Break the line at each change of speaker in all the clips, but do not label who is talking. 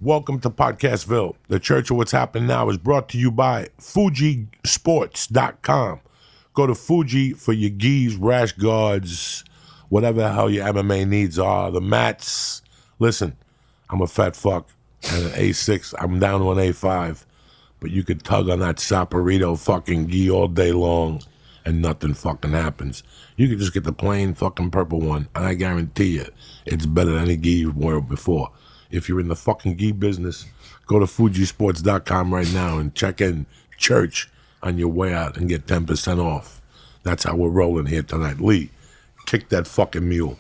Welcome to Podcastville. The Church of What's Happening Now is brought to you by FujiSports.com. Go to Fuji for your gis, rash guards, whatever the hell your MMA needs are, the mats. Listen, I'm a fat fuck and an A6. I'm down to an A5. But you could tug on that Saporito fucking gi all day long and nothing fucking happens. You could just get the plain fucking purple one, and I guarantee you, it's better than any gi you've worn before. If you're in the fucking gi business, go to Fujisports.com right now and check in Church on your way out and get 10% off. That's how we're rolling here tonight. Lee, kick that fucking mule.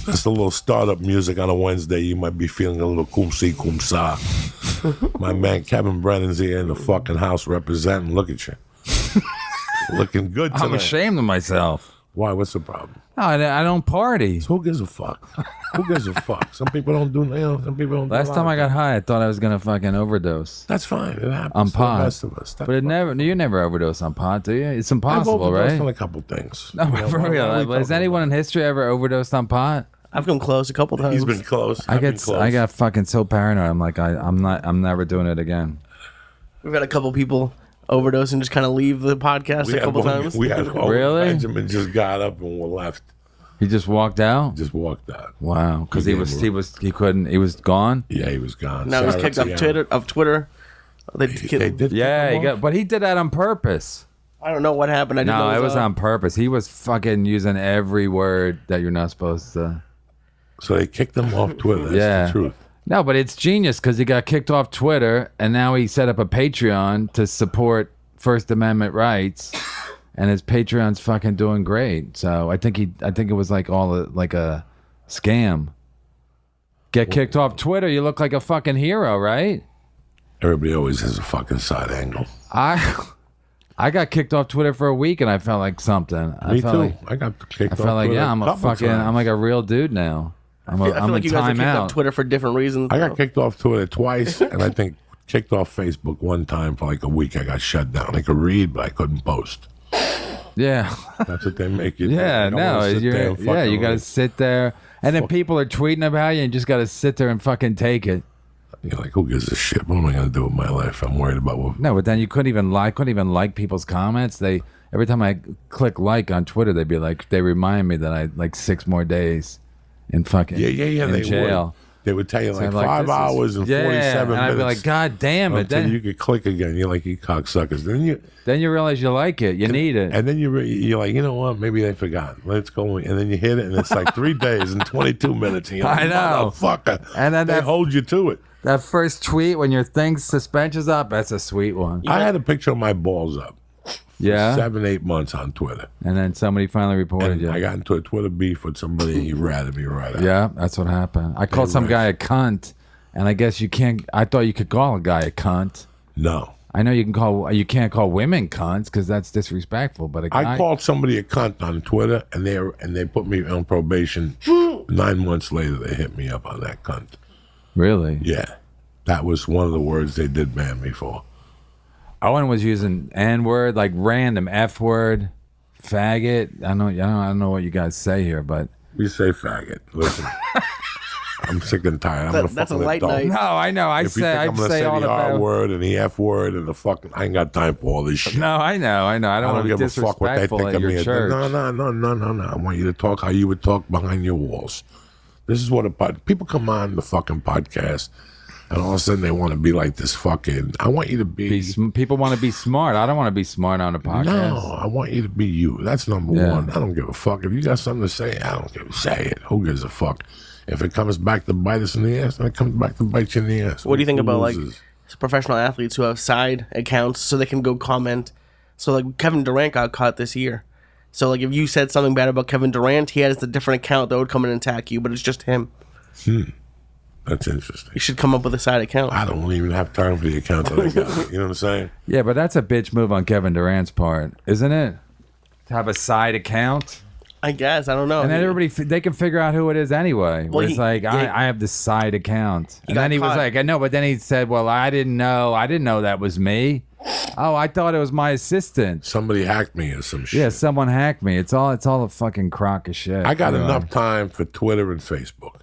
That's a little startup music on a Wednesday. You might be feeling a little kumsi kumsa. My man Kevin Brennan's here in the fucking house representing. Look at you. Looking good tonight.
I'm ashamed of myself.
Why? What's the problem?
No, I don't party.
So who gives a fuck? Who gives a fuck? Some people don't do, some people don't do.
Last time I got high, I thought I was going to fucking overdose.
That's fine. It happens
on
to
pot.
The rest of us.
But you never overdose on pot, do you? It's impossible,
I've overdosed
right?
on a couple things.
No, for real. Has anyone in history ever overdosed on pot?
I've come close a couple times.
He's been close.
I got fucking so paranoid. I'm like, I'm never doing it again.
We've had a couple people overdose and just kind of leave the podcast a couple times.
We had
Really?
Benjamin just got up and left.
He just walked out.
Just walked out.
Wow, because he was gone.
Yeah, he was gone.
Now he's kicked off Twitter. They
did.
Yeah, but he did that on purpose.
I don't know what happened. I didn't know
it was on purpose. He was fucking using every word that you're not supposed to.
So they kicked him off Twitter. That's the truth.
No, but it's genius because he got kicked off Twitter, and now he set up a Patreon to support First Amendment rights, and his Patreon's fucking doing great. So I think it was like like a scam. Get kicked off Twitter, you look like a fucking hero, right?
Everybody always has a fucking side angle.
I got kicked off Twitter for a week, and I felt like something.
Me too. I got kicked off.
I felt like
Twitter
I'm like a real dude now.
I feel like you guys are kicked off Twitter for different reasons.
I got kicked off Twitter twice, and I think kicked off Facebook one time for like a week. I got shut down. I could read, but I couldn't post.
Yeah,
that's what they make you.
Yeah, no, you got to sit there, and then people are tweeting about you, and you just got to sit there and fucking take it.
You're like, who gives a shit? What am I gonna do with my life? I'm worried about what.
No, but then you couldn't even like people's comments. Every time I click like on Twitter, they'd be like, they remind me that I like 6 more days in fucking in jail.
They would tell you like 5 hours and 47 minutes.
And I'd be like, God damn it.
Then you could click again. You're like, you cocksuckers.
Then you realize you like it. You need it.
And then you're like, you know what? Maybe they forgot. Let's go. And then you hit it, and it's like 3 days and 22 minutes. And you're like,
I know.
Motherfucker.
And then
they hold you to it.
That first tweet when your suspension's up, that's a sweet one.
I had a picture of my balls up.
Yeah.
7-8 months on Twitter.
And then somebody finally reported you.
I got into a Twitter beef with somebody, and he ratted me right out.
Yeah, that's what happened. I called some guy a cunt, and I guess you can't. I thought you could call a guy a cunt.
No.
I know you can't call women cunts because that's disrespectful. But
I called somebody a cunt on Twitter, and they put me on probation. 9 months later, they hit me up on that cunt.
Really?
Yeah. That was one of the words they did ban me for.
Owen was using N-word, like random F-word, faggot. I don't know what you guys say here, but
we say faggot. Listen, I'm sick and tired.
That's a light night.
No, I know. I say all
the
the
R-word and the F-word and the fucking. I ain't got time for all this shit.
No, I know. I don't want to be
give a fuck what they think of me.
Church.
No. I want you to talk how you would talk behind your walls. This is what people come on the fucking podcast. And all of a sudden they want to be like this fucking. I want you to be
people want to be smart. I don't want to be smart on a podcast.
No, I want you to be you. That's number one. I don't give a fuck. If you got something to say, I don't give a say it. Who gives a fuck? If it comes back to bite us in the ass, then it comes back to bite you in the ass.
What do you think about like professional athletes who have side accounts so they can go comment? So like Kevin Durant got caught this year. So like if you said something bad about Kevin Durant, he has a different account that would come and attack you, but it's just him.
That's interesting.
You should come up with a side account.
I don't even have time for the account that I got. You know what I'm saying?
Yeah, but that's a bitch move on Kevin Durant's part, isn't it? To have a side account.
I guess. I don't know.
And then everybody, they can figure out who it is anyway.
Well,
it's like, I have this side account. And then he was like, I know, but then he said, well, I didn't know that was me. Oh, I thought it was my assistant.
Somebody hacked me or some shit.
Yeah, someone hacked me. It's all a fucking crock of shit.
I got enough time for Twitter and Facebook.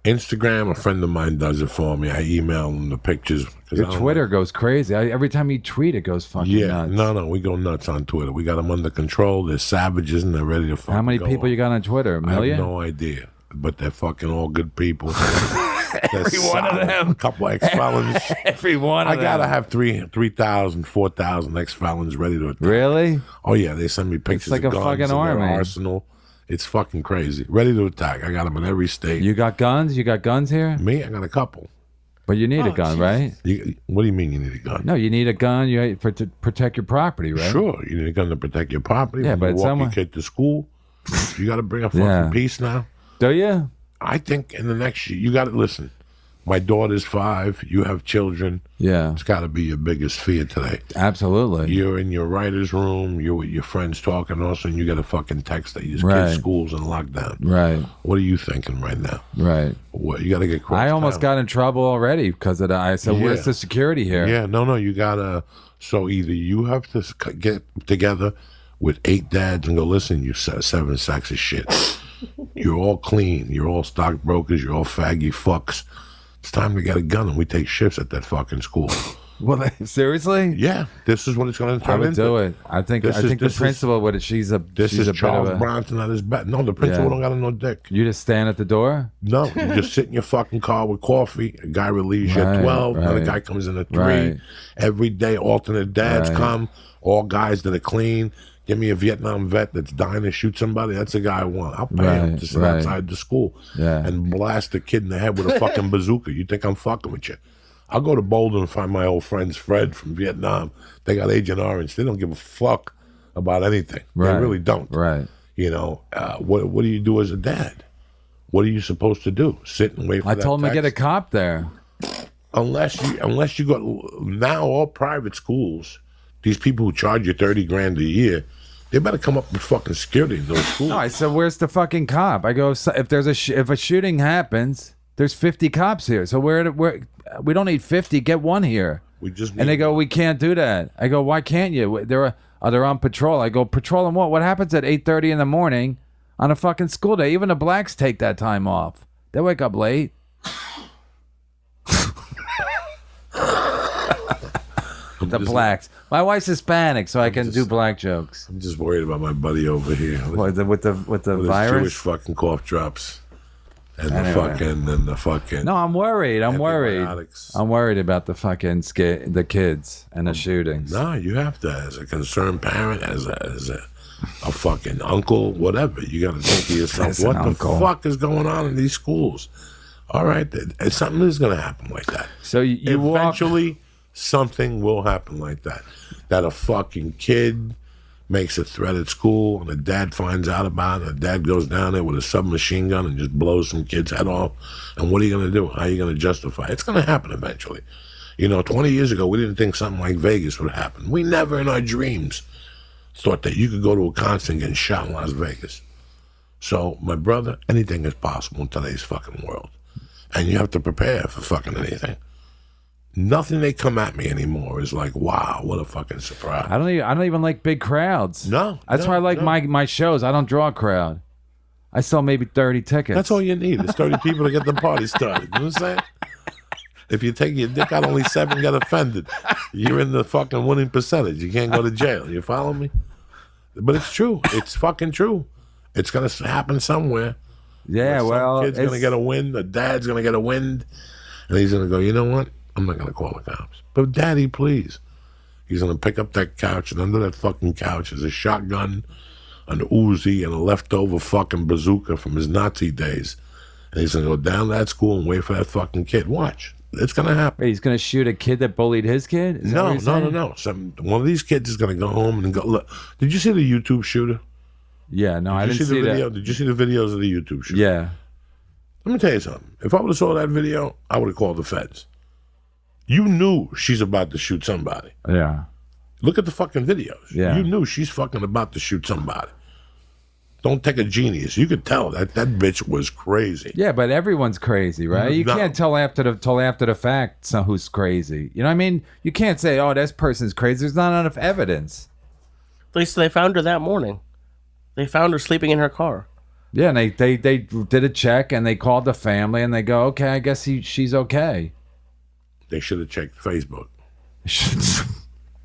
Instagram, a friend of mine does it for me. I email him the pictures.
Your Twitter goes crazy. Every time you tweet, it goes fucking nuts.
No, we go nuts on Twitter. We got them under control. They're savages and they're ready to fucking
How many
go
people
on.
you got on Twitter? A million?
I have no idea. But they're fucking all good people.
Every one of them.
A couple ex-felons.
Every one of
I
them.
gotta have 3,000, 4,000 ex-felons ready to attack.
Really?
Oh yeah, they send me pictures
like
of
a
guns
fucking
in their
army.
arsenal. It's fucking crazy. Ready to attack. I got them in every state.
You got guns? You got guns here?
Me? I got a couple.
But you need a gun, right?
What do you mean you need a gun?
No, you need a gun to protect your property, right?
Sure, you need a gun to protect your property.
Yeah,
When
but
you walk
someone-
your kid to school, you got to bring a fucking
Yeah.
peace now.
Do you?
I think in the next year, you got to listen. My daughter's 5. You have children.
Yeah,
It's got to be your biggest fear today.
absolutely.
You're in your writer's room. You're with your friends talking. All of a sudden, you get a fucking text that your
Right.
kid's school's in lockdown.
Right,
What are you thinking right now?
right.
What you got to get.
I almost got in trouble already because of that. I said,
Yeah.
where's the security here?
Yeah, no. You gotta. So either you have to get together with 8 dads and go, listen, you 7 sacks of shit. You're all clean. You're all stockbrokers. You're all faggy fucks. It's time to get a gun and we take shifts at that fucking school.
Well, seriously?
Yeah, this is what it's going to turn
I would
into.
do it. I think
This is-
the
this is-
principal would. She's a
This
she's
is
a bit
Charles
of a.
Bronson at his bet. No, the principal
Yeah.
don't got no dick.
You just stand at the door.
No, you just sit in your fucking car with coffee. A guy relieves you
Right,
at 12. Another
right.
guy comes in at 3.
Right.
Every day, alternate dads
Right.
come. All guys that are clean. Give me a Vietnam vet that's dying to shoot somebody. That's the guy I want. I'll pay him
Right,
to sit
right.
outside the school
Yeah.
and blast a kid in the head with a fucking bazooka. You think I'm fucking with you? I'll go to Boulder and find my old friends Fred from Vietnam. They got Agent Orange. They don't give a fuck about anything.
Right.
They really don't.
Right.
You know, what do you do as a dad? What are you supposed to do? Sit and wait for
I
that
told him to get a
text?
cop there.
Unless you go now, all private schools, these people who charge you $30,000 a year, they better come up with fucking security in those schools.
No, I said, "Where's the fucking cop?" I go, "If there's if a shooting happens, there's 50 cops here. So where we don't need 50. Get one here."
We just
And they go, "We can't do that." I go, "Why can't you? They're on patrol." I go, "Patrolling what? What happens at 8:30 in the morning on a fucking school day? Even the blacks take that time off. They wake up late." The blacks. My wife's Hispanic, so I can do black jokes.
I'm just worried about my buddy over here
What, with the
with his
virus?
Jewish fucking cough drops and
Anyway.
the fucking.
No, I'm worried. I'm worried.
Antibiotics.
I'm worried about the fucking the kids and the shootings.
No, you have to, as a concerned parent, as a fucking uncle, whatever. You got to think to yourself,
As an
what the
uncle.
fuck is going on in these schools? All right, something is going to happen like that.
So you walk.
Eventually, something will happen like that. That a fucking kid makes a threat at school and the dad finds out about it. And the dad goes down there with a submachine gun and just blows some kid's head off. And what are you going to do? How are you going to justify it? It's going to happen eventually. You know, 20 years ago, we didn't think something like Vegas would happen. We never in our dreams thought that you could go to a concert and get shot in Las Vegas. So, my brother, anything is possible in today's fucking world. And you have to prepare for fucking anything. Nothing they come at me anymore is like, wow, what a fucking surprise.
I don't even like big crowds.
No,
That's
no,
why I like
no.
my shows. I don't draw a crowd. I sell maybe 30 tickets.
That's all you need. It's 30 people to get the party started. You know what I'm saying? If you take your dick out, only 7 get offended. You're in the fucking winning percentage. You can't go to jail. You follow me? But it's true. It's fucking true. It's going to happen somewhere.
Yeah,
Some
well,
kid's going to get a wind. The dad's going to get a wind. And he's going to go, you know what? I'm not going to call the cops. But daddy, please. He's going to pick up that couch, and under that fucking couch is a shotgun, an Uzi, and a leftover fucking bazooka from his Nazi days. And he's going to go down to that school and wait for that fucking kid. Watch. It's going to happen.
Wait, he's gonna shoot a kid that bullied his kid? Is that what you're saying?
One of these kids is going to go home and go, look, did you see the YouTube shooter?
Yeah, no, I
Did you
didn't see
the video?
that.
Did you see the videos of the YouTube shooter?
Yeah.
Let me tell you something. If I would have saw that video, I would have called the feds. You knew she's about to shoot somebody.
Yeah.
Look at the fucking videos.
Yeah.
You knew she's fucking about to shoot somebody. Don't take a genius. You could tell that bitch was crazy.
Yeah, but everyone's crazy, right? You
No.
can't tell after the fact who's crazy. You know what I mean? You can't say, "Oh, this person's crazy." There's not enough evidence.
They found her that morning. They found her sleeping in her car.
Yeah, and they did a check and they called the family and they go, okay, I guess she's okay.
They should have checked Facebook.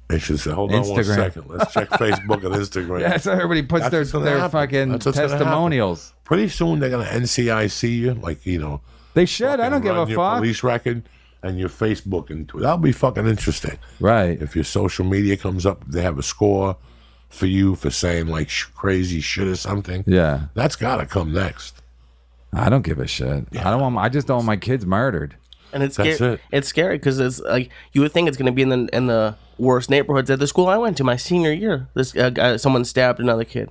They should say, hold on one
Instagram.
second. Let's check Facebook and Instagram.
Yeah, so everybody puts
That's what's gonna
their
happen.
fucking
That's what's gonna happen.
testimonials.
Pretty soon they're going to NCIC you, like, you know.
They should. I don't give a
run your
fuck.
police record and your Facebook into it. That'll be fucking interesting.
Right.
If your social media comes up, they have a score for you for saying like crazy shit or something.
Yeah.
That's got to come next.
I don't give a shit.
Yeah.
I just don't want my kids murdered.
And it's
That's
scary.
it.
It's scary because it's like you would think it's going to be in the worst neighborhoods. At the school I went to my senior year, this someone stabbed another kid,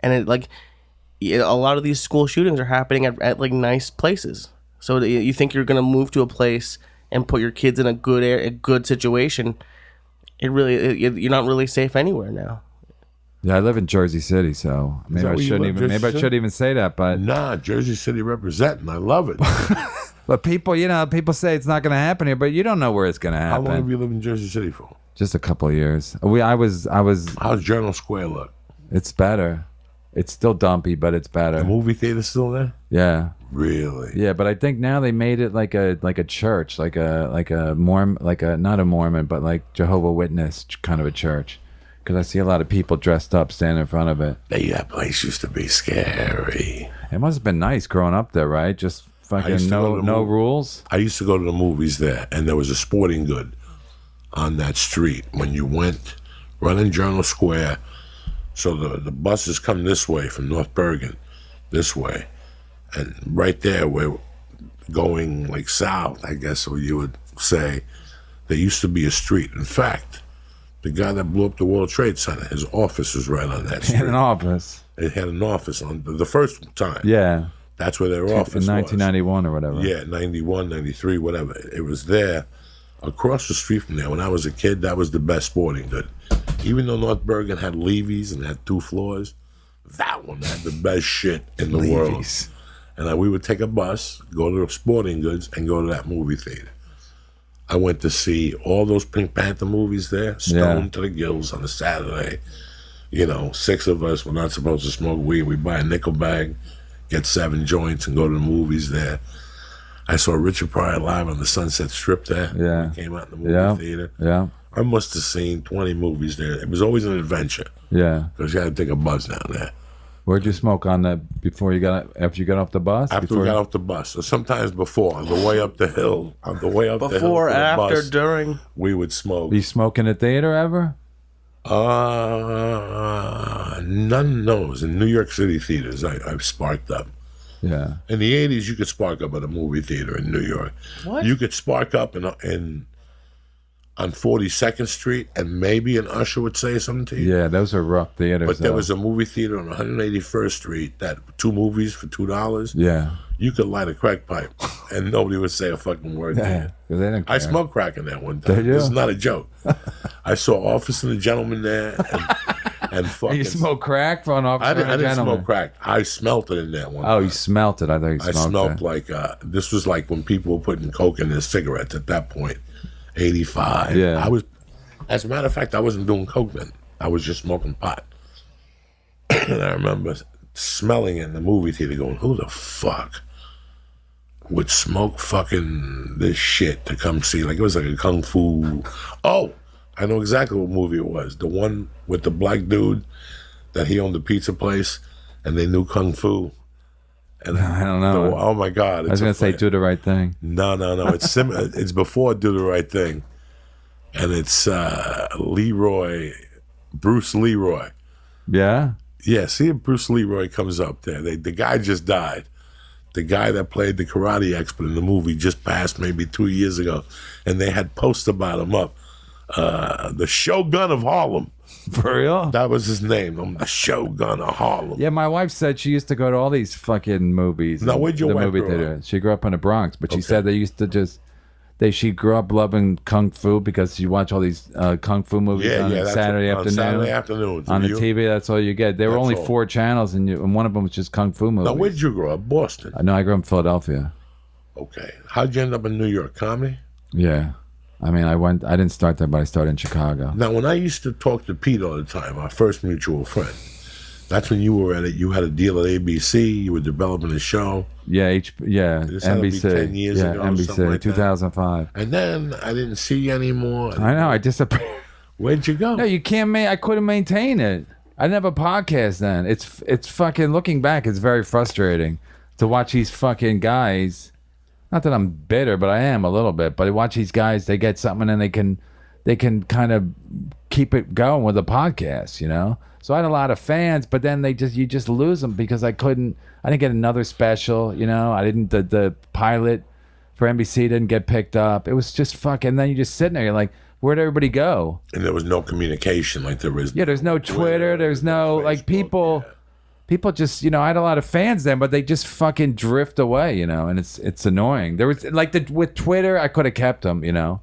and a lot of these school shootings are happening at like nice places. So you think you're going to move to a place and put your kids in a good situation. You're not really safe anywhere now.
Yeah, I live in Jersey City, so maybe
that
I
where you
shouldn't
live,
even.
Jersey
Maybe I
City?
shouldn't even say that. But
Nah, Jersey City representing. I love it.
but people say it's not going to happen here, but you don't know where it's going to
How long have
happen.
you lived in Jersey City for?
Just a couple of years. I was.
How's Journal Square look?
It's better. It's still dumpy, but it's
The
better.
movie theater still there?
Yeah.
Really?
Yeah, but I think now they made it like a church, like a Mormon, not a Mormon, but like Jehovah Witness kind of a church, because I see a lot of people dressed up standing in front of it.
Hey, that place used to be scary.
It must have been nice growing up there, right? Just
used
fucking
to go
no
to the
no
movie.
rules.
I used to go to the movies there, and there was a sporting good on that street. When you went running Journal Square, so the buses come this way from North Bergen, this way, and right there we're going like south, I guess what you would say. There used to be a street. In fact, the guy that blew up the World Trade Center, his office was right on that street.
In an office.
It had an office on the first time.
Yeah.
That's where their office
In
was.
1991 or whatever.
Yeah, 91, 93, whatever. It was there across the street from there. When I was a kid, that was the best sporting good. Even though North Bergen had Levy's and had 2 floors, that one had the best shit in the world.
Levy's.
And we would take a bus, go to the sporting goods, and go to that movie theater. I went to see all those Pink Panther movies there, stoned to the gills on a Saturday. 6 of us were not supposed to smoke weed. We buy a nickel bag, get 7 joints, and go to the movies there. I saw Richard Pryor live on the Sunset Strip there.
Yeah.
When he came out in the movie theater.
Yeah.
I must have seen 20 movies there. It was always an adventure
Yeah.
because you had to take a bus down there.
Where'd you smoke on that after you got off the bus?
After we got off the bus, or sometimes before, on the way up the hill,
Before,
to the
after,
bus,
during.
we would smoke.
You smoke in the theater ever?
None knows. In New York City theaters, I've sparked up.
Yeah.
In the 80s, you could spark up at a movie theater in New York.
What?
You could spark up on 42nd Street, and maybe an usher would say something to you.
Yeah, those are rough theaters.
But there
though.
was a movie theater on 181st Street that 2 movies for $2.
Yeah.
You could light a crack pipe, and nobody would say a fucking word to you.
'Cause they didn't
I
care.
smoked crack in that one time.
Did you?
This is not a joke. I saw Office and the Gentleman there, and fucking.
You smoke crack for an officer
I
and a
didn't
gentleman?
smoke crack. I smelt it in that one.
Oh,
time.
you smelt it. I thought you
I
smoked
smelled
it.
like this was like when people were putting coke in their cigarettes at that point. 85.
Yeah.
I was, as a matter of fact, I wasn't doing coke then. I was just smoking pot. And I remember smelling it in the movie theater, going, "Who the fuck would smoke fucking this shit to come see?" Like it was like a kung fu. Oh, I know exactly what movie it was. The one with the black dude that he owned the pizza place, and they knew kung fu. And
I don't know.
oh my God!
I was
a
going to say,
fla-
do the right thing.
No. It's it's before Do the Right Thing, and it's Bruce Leroy.
Yeah?
Yeah, see if Bruce Leroy comes up there. The guy just died. The guy that played the karate expert in the movie just passed maybe 2 years ago, and they had posts about him up. The Shogun of Harlem.
For real?
That was his name. I'm the Shogun of Harlem.
Yeah, my wife said she used to go to all these fucking movies.
Now,
in
where'd your
the
wife
movie
grow
theater.
up?
She grew up in the Bronx, but she said they used to just... She grew up loving kung fu because she watched all these kung fu movies on
that's
Saturday
on
afternoon.
Saturday afternoons.
On the
You-
TV, that's all you get. There were
That's
only
all.
4 channels, and one of them was just kung fu movies.
Now, where'd you grow up? Boston.
No, I grew up in Philadelphia.
Okay. How'd you end up in New York? Comedy?
Yeah. I mean, I didn't start there, but I started in Chicago.
Now, when I used to talk to Pete all the time, our first mutual friend, That's when you were at it. You had a deal at ABC. You were developing a show.
Yeah,
This had to be
NBC.
10 years
yeah,
ago,
NBC,
something like that.
2005.
And then I didn't see you anymore.
I know. I disappeared.
Where'd you go?
No, you can't. I couldn't maintain it. I didn't have a podcast then. It's fucking. Looking back, it's very frustrating to watch these fucking guys. Not that I'm bitter, but I am a little bit. But I watch these guys. They get something and they can kind of keep it going with a podcast, you know. So I had a lot of fans, but then you just lose them because I didn't get another special, you know. The pilot for NBC didn't get picked up. It was just fucking. Then you just sitting there, you're like, where'd everybody go?
And there was no communication like there is.
Yeah, there's no Twitter. There's no like people.
Yeah.
People just, you know, I had a lot of fans then, but they just fucking drift away, you know, and it's annoying. There was like with Twitter, I could have kept them, you know.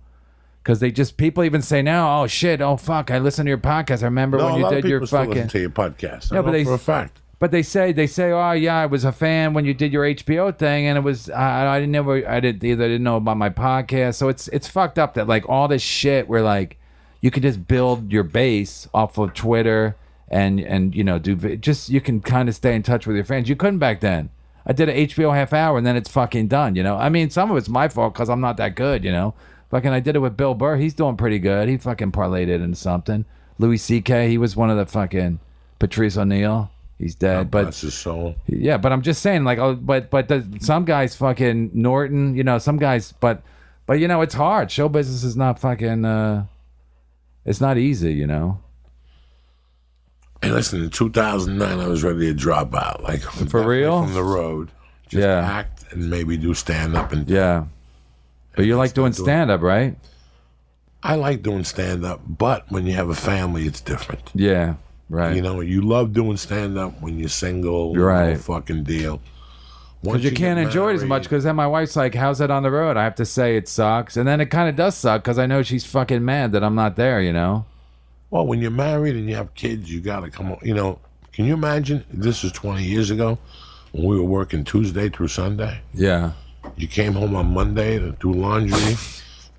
Because people even say now, oh shit, oh fuck, I listened to your podcast. I remember when you did your fucking.
Listen to your podcast.
Yeah, but
for a fact.
But they say, oh yeah, I was a fan when you did your HBO thing, and it was I didn't know about my podcast. So it's fucked up that like all this shit where like you could just build your base off of Twitter and you know you can kind of stay in touch with your fans. You couldn't back then. I did an HBO half hour and then it's fucking done. You know, I mean, some of it's my fault because I'm not that good. You know. Fucking, I did it with Bill Burr. He's doing pretty good. He fucking parlayed it into something. Louis C.K. He was one of the fucking Patrice O'Neal. He's dead, but
bless his soul.
Yeah, but I'm just saying, like, some guys fucking Norton. You know, some guys, but you know, it's hard. Show business is not fucking. It's not easy, you know.
Hey, listen, in 2009, I was ready to drop out, like
for real
from the road. Just act and maybe do stand up and
yeah. But you like doing stand-up, right?
I like doing stand-up, but when you have a family, it's different.
Yeah, right.
You know, you love doing stand-up when you're single.
Right.
No fucking deal.
Because you can't enjoy it as much, because then my wife's like, how's it on the road? I have to say it sucks. And then it kind of does suck, because I know she's fucking mad that I'm not there, you know?
Well, when you're married and you have kids, you got to come on. You know, can you imagine? This was 20 years ago when we were working Tuesday through Sunday.
Yeah.
You came home on Monday to do laundry,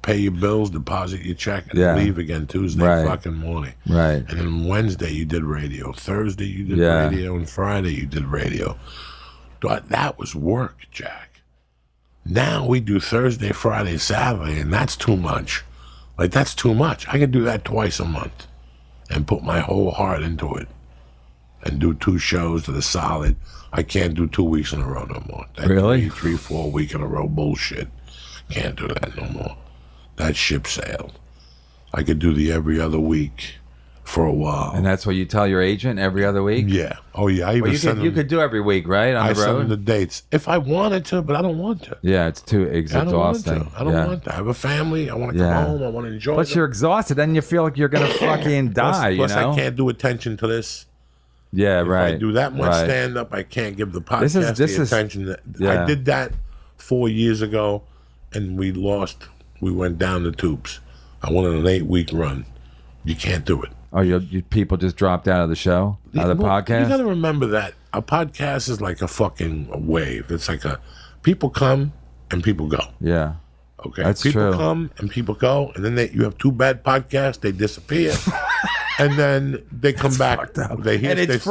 pay your bills, deposit your check, and leave again Tuesday fucking morning.
Right.
And then Wednesday you did radio. Thursday you did radio. And Friday you did radio. That was work, Jack. Now we do Thursday, Friday, Saturday, and that's too much. Like, that's too much. I can do that twice a month and put my whole heart into it and do 2 shows that are solid. I can't do 2 weeks in a row no more. That
really?
3-4 week in a row bullshit. Can't do that no more. That ship sailed. I could do the every other week for a while.
And that's what you tell your agent every other week?
Yeah. Oh, yeah. I even
you could do every week, right? On the road?
I send them the dates. If I wanted to, but I don't want to.
Yeah, it's too exhausting.
I don't want to. I have a family. I want to come home. I want to enjoy
Plus, you're exhausted. Then you feel like you're going to fucking die,
plus,
you know?
I can't do attention to this.
Yeah, right.
If I do that much stand-up, I can't give the podcast the attention. I did that 4 years ago, and we lost. We went down the tubes. I went on an 8-week run. You can't do it.
Oh, you people just dropped out of the show? Out of the podcast?
You got to remember that. A podcast is like a fucking wave. It's like people come and people go.
Yeah.
Okay?
That's
people
true.
come and people go, and then you have 2 bad podcasts, they disappear. And then they come back. They hear,
it's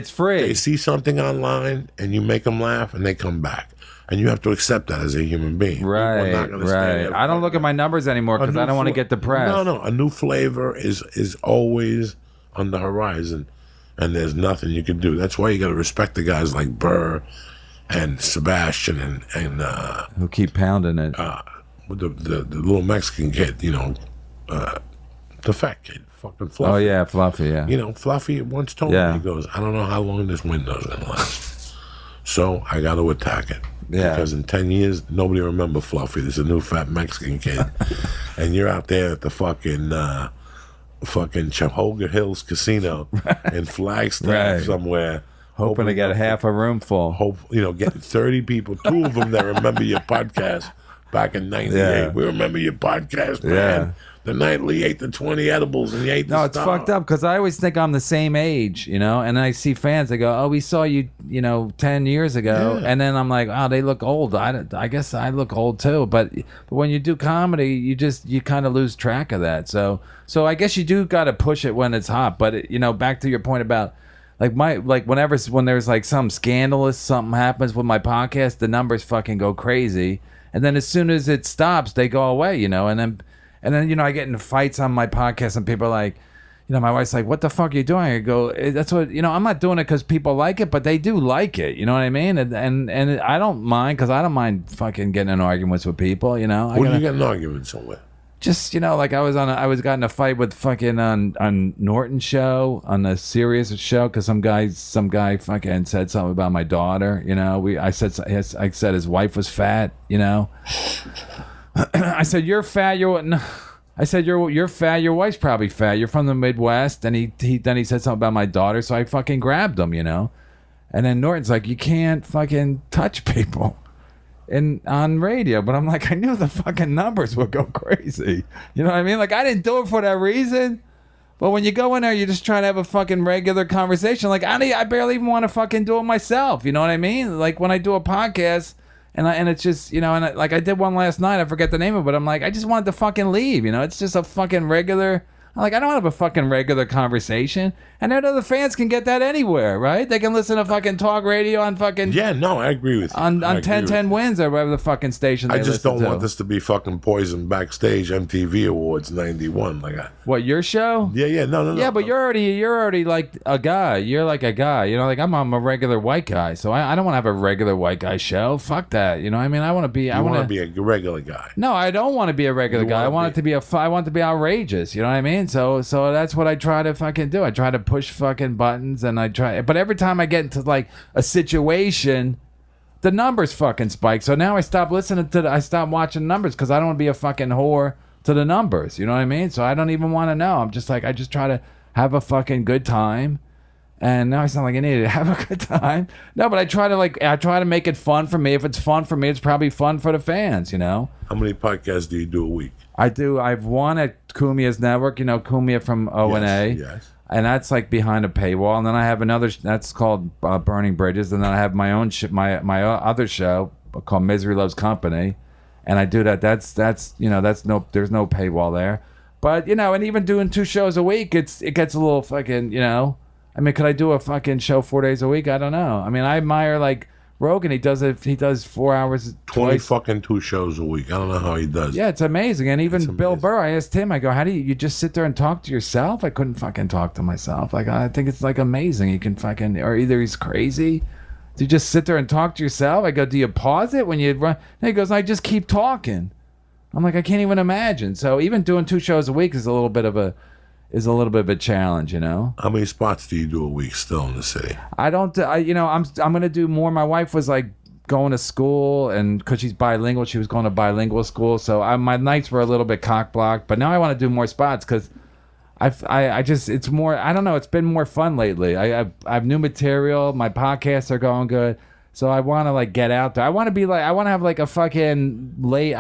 free.
They see something online, and you make them laugh, and they come back. And you have to accept that as a human being.
Right, I don't look at my numbers anymore because I don't want to get depressed.
No. A new flavor is always on the horizon, and there's nothing you can do. That's why you got to respect the guys like Burr and Sebastian and
who keep pounding it.
With the little Mexican kid, you know, the fat kid. Fucking Fluffy.
Oh, yeah, Fluffy, yeah.
You know, Fluffy once told me, he goes, I don't know how long this window's going to last. So I got to attack it.
Yeah.
Because in 10 years, nobody will remember Fluffy. There's a new fat Mexican kid. And you're out there at the fucking Chahoga Hills Casino in Flagstaff somewhere.
Hoping to get half a room full.
Getting 30 people, 2 of them that remember your podcast back in 98.
Yeah.
We remember your podcast, man.
Yeah.
The night Lee ate the 20 edibles and he ate the
No, it's fucked up because I always think I'm the same age, you know, and I see fans that go, oh, we saw you, 10 years ago.
Yeah.
And then I'm like, oh, they look old. I guess I look old too. But when you do comedy, you kind of lose track of that. So I guess you do got to push it when it's hot. But, back to your point about Like when there's like some scandalous something happens with my podcast, the numbers fucking go crazy, and then as soon as it stops, they go away, you know. And then you know, I get into fights on my podcast, and people are like, you know, my wife's like, "What the fuck are you doing?" I go, "That's what, you know, I'm not doing it because people like it, but they do like it, you know what I mean?" And I don't mind, because I don't mind fucking getting in arguments with people, you know.
Where do you get in arguments somewhere?
Just, you know, like I was got in a fight with fucking on Norton's show, on the Sirius show, because some guy fucking said something about my daughter, you know. I said his wife was fat, you know. I said, "You're fat, I said, you're fat, your wife's probably fat, you're from the Midwest," and he said something about my daughter, so I fucking grabbed him, you know. And then Norton's like, "You can't fucking touch people on radio," but I'm like, I knew the fucking numbers would go crazy. You know what I mean? Like, I didn't do it for that reason. But when you go in there, you're just trying to have a fucking regular conversation. Like, I barely even want to fucking do it myself. You know what I mean? Like, when I do a podcast, and it's just, you know, like I did one last night, I forget the name of it, but I'm like, I just wanted to fucking leave. You know, it's just a fucking regular. Like, I don't have a fucking regular conversation. And then other fans can get that anywhere, right? They can listen to fucking talk radio on fucking...
Yeah, no, I agree with you.
On 1010 Wins or whatever the fucking station they
I just don't
to.
want this to be fucking Poison Backstage MTV Awards 91.
What, your show?
Yeah, no.
Yeah, but you're already like a guy. You're like a guy. You know, like I'm a regular white guy. So I don't want to have a regular white guy show. Fuck that. You know what I mean? I want to be...
You want to be a regular guy.
No, I don't want to be a regular guy. I want it to be I want it to be outrageous. You know what I mean? So that's what I try to fucking do. I try to push fucking buttons, and but every time I get into like a situation, the numbers fucking spike. So now I stop watching numbers, because I don't want to be a fucking whore to the numbers. You know what I mean? So I don't even want to know. I'm just like, I just try to have a fucking good time. And now I sound like an idiot. Have a good time. No, but I try to make it fun for me. If it's fun for me, it's probably fun for the fans, you know?
How many podcasts do you do a week?
I've one at Kumia's network, you know, Kumia from O&A.
Yes.
And that's like behind a paywall. And then I have another that's called Burning Bridges. And then I have my own my other show called Misery Loves Company. And I do that. That's you know, there's no paywall there. But, you know, and even doing 2 shows a week, it gets a little fucking, you know. I mean, could I do a fucking show 4 days a week? I don't know. I mean, I admire like Rogan. He does 4 hours
20
twice.
fucking 2 shows a week. I don't know how he does.
Yeah, it's amazing. And even
It's
Bill
amazing.
Burr, I asked him, I go, how do you just sit there and talk to yourself? I couldn't fucking talk to myself. Like, I think it's like amazing. He can fucking, or either he's crazy. Do you just sit there and talk to yourself? I go, do you pause it when you run? And he goes, I just keep talking. I'm like, I can't even imagine. So even doing 2 shows a week is a little bit of a challenge, you know.
How many spots do you do a week still in the city?
I'm gonna do more. My wife was like going to school, and because she's bilingual, she was going to bilingual school. So my nights were a little bit cock blocked, but now I want to do more spots because I just, it's more, I don't know, it's been more fun lately. I have new material. My podcasts are going good. So I want to like get out there. I want to have like a fucking late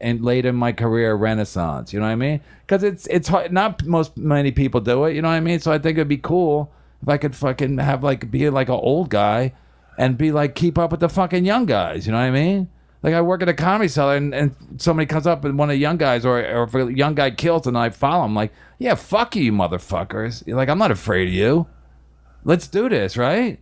in my career renaissance. You know what I mean? Because it's hard, not many people do it. You know what I mean? So I think it'd be cool if I could fucking have like, be like an old guy and be like, keep up with the fucking young guys. You know what I mean? Like I work at a comedy cellar and somebody comes up and one of the young guys, or if a young guy kills and I follow him, like, yeah, fuck you motherfuckers. You're like, I'm not afraid of you. Let's do this, right?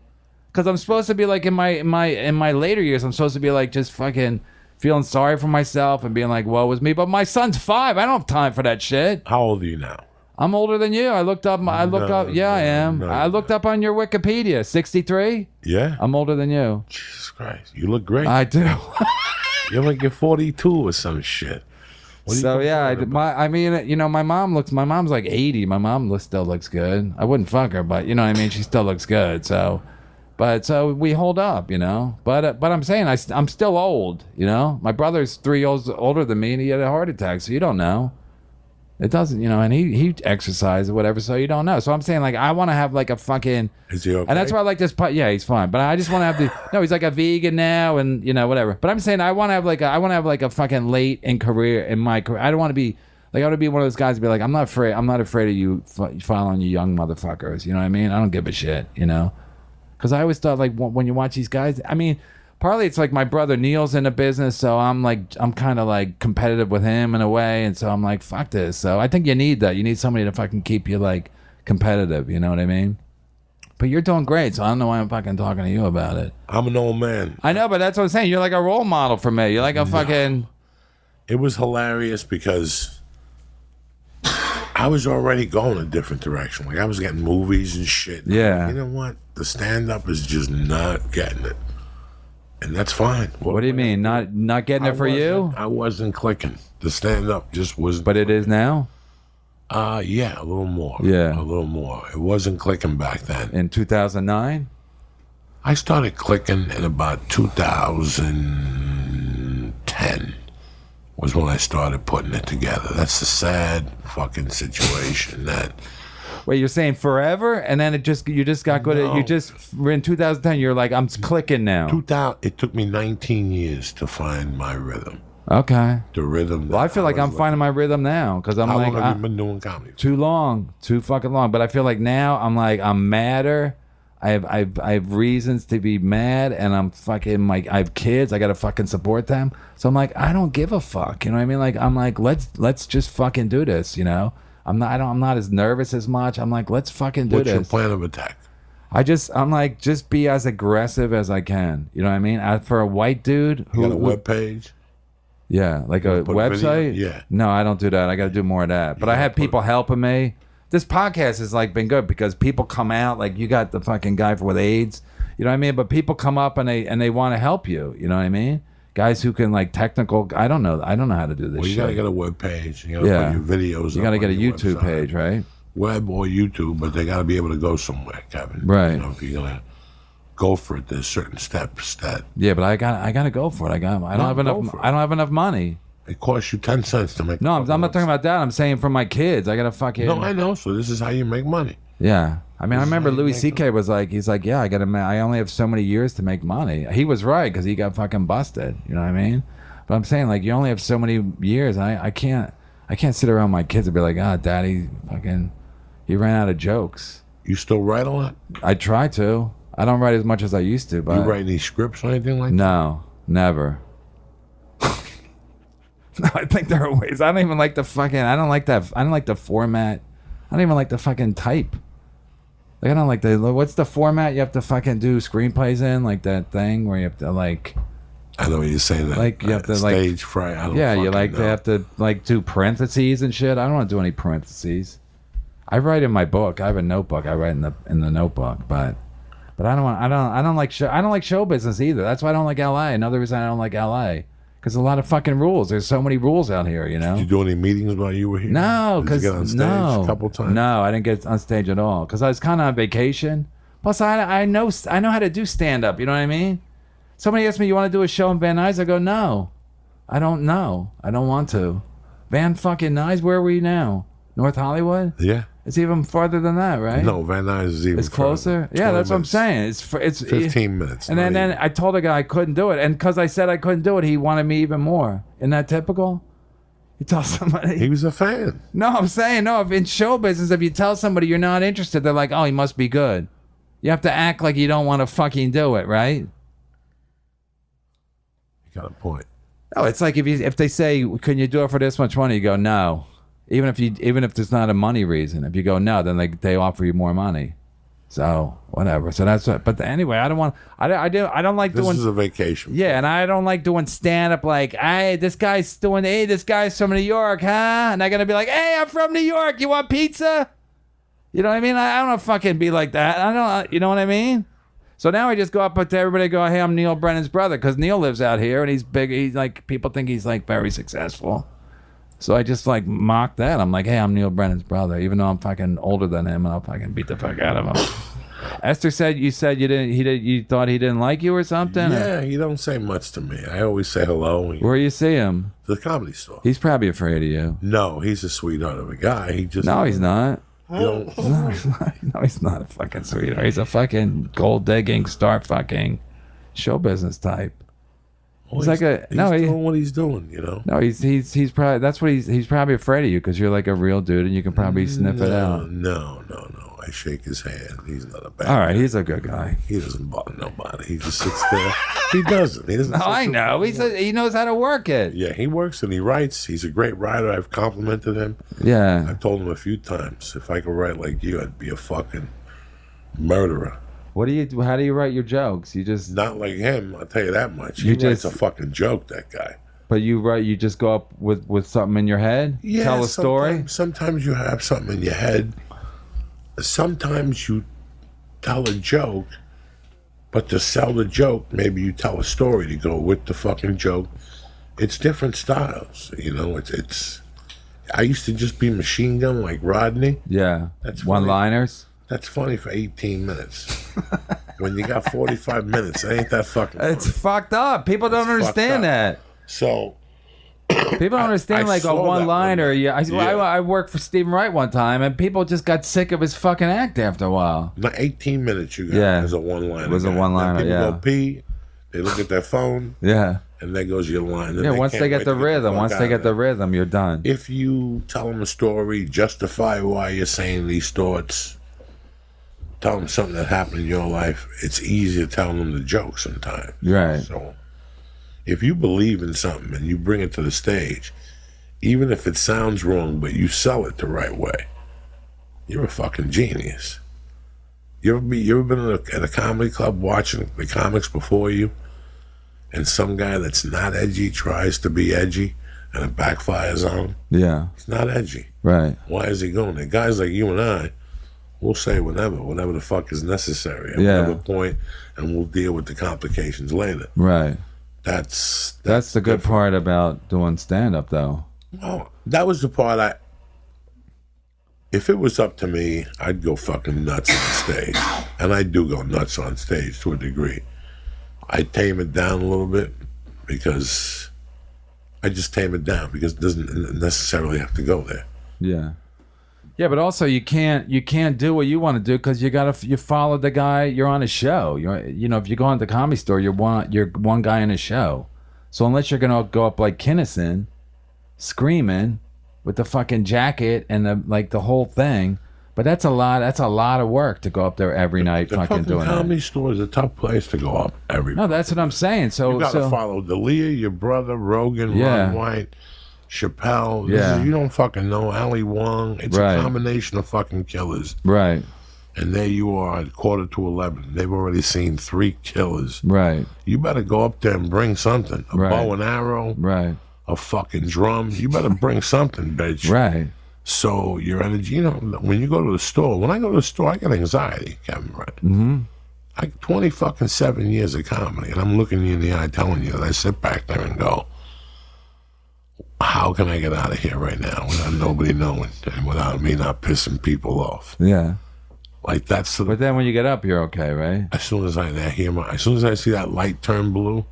Because I'm supposed to be like in my later years, I'm supposed to be like just fucking feeling sorry for myself and being like, woe is me. But my son's 5. I don't have time for that shit.
How old are you now?
I'm older than you. I looked up. Yeah, I am. I looked up on your Wikipedia. 63.
Yeah.
I'm older than you.
Jesus Christ, you look great.
I do.
You're like you're 42 or some shit.
So yeah, my mom's like 80. My mom still looks good. I wouldn't fuck her, but you know what I mean. She still looks good. So we hold up, you know. But I'm saying I'm still old, you know. My brother's 3 years older than me, and he had a heart attack. So you don't know. It doesn't, you know, and he exercised or whatever, so you don't know. So I'm saying, like, I want to have, like, a fucking...
Is he okay?
And that's why I like this... Yeah, he's fine. But I just want to have the... No, he's, like, a vegan now and, you know, whatever. But I'm saying I want to have, like, a fucking late in my career. I don't want to be... Like, I want to be one of those guys to be like, I'm not afraid of you following you young motherfuckers. You know what I mean? I don't give a shit, you know? Because I always thought, like, when you watch these guys... I mean... Partly it's like my brother Neil's in the business, so I'm kind of like competitive with him in a way, and so I'm like, fuck this. So I think you need that. You need somebody to fucking keep you like competitive. You know what I mean? But you're doing great, so I don't know why I'm fucking talking to you about it.
I'm an old man.
I know, but that's what I'm saying. You're like a role model for me. You're like a fucking...
It was hilarious because I was already going a different direction. Like I was getting movies and shit.
Yeah.
You know what? The stand-up is just not getting it. And that's fine.
What do you mean? Not getting it for you?
I wasn't clicking. The stand-up just wasn't.
But it is now?
Yeah, a little more.
Yeah.
A little more. It wasn't clicking back then.
In 2009?
I started clicking in about 2010 was when I started putting it together. That's the sad fucking situation that...
Wait, you're saying forever, and then you just got good at in 2010. You're like, I'm clicking now.
It took me 19 years to find my rhythm.
Okay.
The rhythm.
Well, I feel like I'm finding my rhythm now because I'm
How
like,
long have you been doing comedy?
Too long, too fucking long. But I feel like now I'm madder. I have reasons to be mad, and I'm fucking like I have kids. I gotta fucking support them. So I'm like, I don't give a fuck. You know what I mean? Like I'm like, let's just fucking do this. You know? I'm not as nervous as much. I'm like, let's fucking do
What's
this.
your plan of attack?
I'm like, just be as aggressive as I can. You know what I mean? For a white dude
You got a web page?
yeah, like a
put
website.
video? Yeah.
No, I don't do that. I got to do more of that. But I have people helping me. This podcast has like been good because people come out. Like you got the fucking guy with AIDS. You know what I mean? But people come up and they want to help you. You know what I mean? Guys who can like technical. I don't know how to do this.
Well, you
shit.
gotta get a web page. You gotta put your videos.
You gotta
up
get a
on your
YouTube
website.
page, right?
Web or YouTube, but they gotta be able to go somewhere, Kevin.
Right.
You know, if you're gonna go for it, there's certain steps that
Yeah, but I gotta go for it. I don't have enough. I don't have enough money.
it costs you 10 cents to make.
No, I'm not talking about that. I'm saying for my kids. I gotta fucking.
No, I know. So this is how you make money.
Yeah. I mean, I remember
how you
Louis
make
C.K. was like, he's like, yeah, I only have so many years to make money. He was right because he got fucking busted. You know what I mean? But I'm saying like, you only have so many years. I can't sit around my kids and be like, daddy fucking, he ran out of jokes.
You still write a lot?
I try to. I don't write as much as I used to, but
You write any scripts or anything like that?
no, never. No, I think there are ways. I don't even like the fucking. I don't like that. I don't like the format. I don't even like the fucking type. Like I don't like the. What's the format you have to fucking do screenplays in? Like that thing where you have to like.
I know what you're saying. That
Like, you have to, like-
stage fright. I don't
Yeah, you
fucking
like
know.
to have to like do parentheses and shit. I don't want to do any parentheses. I write in my book. I have a notebook. I write in the notebook, but I don't want. I don't like show business either. That's why I don't like LA. Another reason I don't like LA because a lot of fucking rules. There's so many rules out here. You know.
Did you do any meetings while you were here?
No,
Did
because
you get on stage
no,
a couple times?
No, I didn't get on stage at all because I was kind of on vacation. Plus, I know how to do stand up. You know what I mean? Somebody asked me, "You want to do a show in Van Nuys?" I go, "No, I don't know. I don't want to." Van fucking Nuys, where are we now? North Hollywood?
Yeah.
It's even farther than that, right?
No, Van Nuys is even
It's closer.
further.
Yeah,
20
that's what I'm
minutes.
saying. It's
15 minutes.
And
not
then
even.
I told a guy I couldn't do it, and because I said I couldn't do it, he wanted me even more. Isn't that typical? You tell somebody.
He was a fan.
No, I'm saying no. If in show business, if you tell somebody you're not interested, they're like, "Oh, he must be good." You have to act like you don't want to fucking do it, right?
You got a point.
No, it's like if they say, "Can you do it for this much money?" You go, "No." Even if there's not a money reason, if you go no, then they offer you more money. So whatever. So that's what. But anyway, I don't want. I don't like
This
doing.
is a vacation.
Yeah, and I don't like doing stand up like, hey, this guy's from New York, huh? And I'm gonna be like, hey, I'm from New York. You want pizza? You know what I mean? I don't fucking be like that. I don't. You know what I mean? So now I just go up to everybody and go, hey, I'm Neil Brennan's brother, because Neil lives out here and he's big. He's like, people think he's like very successful. So I just like mock that. I'm like, hey, I'm Neil Brennan's brother, even though I'm fucking older than him, and I'll fucking beat the fuck out of him. Esther said you thought he didn't like you or something?
Yeah, he don't say much to me. I always say hello.
Where you see him?
The comedy store.
He's probably afraid of you.
No, he's a sweetheart of a guy. He just
No, he's not.
You don't,
No, he's not a fucking sweetheart. He's a fucking gold digging, star fucking show business type. He's like a
he's
no.
doing what he's doing. You know.
No, he's probably that's what he's probably afraid of you because you're like a real dude and you can probably sniff it out.
No. I shake his hand. He's not a bad.
All right,
guy.
he's a good guy.
He doesn't bother nobody. He just sits there. He doesn't. He doesn't.
No, I know. He knows how to work it.
Yeah, he works and he writes. He's a great writer. I've complimented him.
Yeah.
I've told him a few times, if I could write like you, I'd be a fucking Murderer.
What do you? How do you write your jokes? You just
Not like him, I'll tell you that much. He
You
writes
just-
a fucking joke, that guy.
But you write. You just go up with something in your head.
Yeah,
Tell a story.
Sometimes you have something in your head. Sometimes you tell a joke, but to sell the joke, maybe you tell a story to go with the fucking joke. It's different styles, you know. It's. I used to just be machine gun like Rodney.
Yeah.
That's
One-liners.
That's funny for 18 minutes. When you got 45 minutes, it ain't that fucking funny.
It's fucked up. People don't
It's
understand
fucked
that.
So
People don't understand
I
like a
saw that
one-liner.
one.
Yeah,
Yeah.
I worked for Stephen Wright one time, and people just got sick of his fucking act after a while.
not 18 minutes you got
Yeah.
as a one-liner.
It was a
guy.
one-liner,
Then people
yeah.
go pee, they look at their phone,
Yeah,
and there goes your line. Then
yeah. Once
can't
they get
wait
the
to
rhythm,
fuck
once
out
they
of
get the
there.
rhythm, you're done.
If you tell them a story, justify why you're saying these thoughts, tell them something that happened in your life, it's easier telling them the joke sometimes.
Right.
So if you believe in something and you bring it to the stage, even if it sounds wrong, but you sell it the right way, you're a fucking genius. You ever been at a comedy club watching the comics before you, and some guy that's not edgy tries to be edgy, and it backfires on him?
Yeah.
He's not edgy.
Right.
Why is he going there? Guys like you and I, we'll say whatever the fuck is necessary at
Yeah.
whatever point, and we'll deal with the complications later.
Right.
That's
That's the good
different.
part about doing stand-up, though.
Well, that was the part if it was up to me, I'd go fucking nuts on stage. And I do go nuts on stage to a degree. I tame it down a little bit because it doesn't necessarily have to go there.
Yeah. Yeah, but also you can't do what you want to do because you follow the guy. You're on a show. If you go on the Comedy Store, you're one guy in a show. So unless you're gonna go up like Kinnison, screaming with the fucking jacket and the whole thing, but that's a lot of work to go up there every night
The
fucking doing
Comedy
that.
Store is a tough place to go up every.
No, that's what I'm saying. So
You gotta follow D'Elia, your brother, Rogan,
Yeah.
Ron White, Chappelle.
Yeah.
You don't fucking know Ali Wong. It's
Right.
a combination of fucking killers.
right,
And there you are at 11:15. They've already seen 3 killers.
right,
You better go up there and bring something. A
Right.
bow and arrow,
right,
a fucking drum. You better bring something, bitch.
right.
So your energy, when you go to the store, when I go to the store, I get anxiety, Kevin Brennan.
Mm-hmm.
I 27 years of comedy, and I'm looking you in the eye telling you that I sit back there and go, how can I get out of here right now without nobody knowing and without me not pissing people off?
Yeah.
Like that's the,
But then when you get up, you're okay, right?
as soon as I see that light turn blue,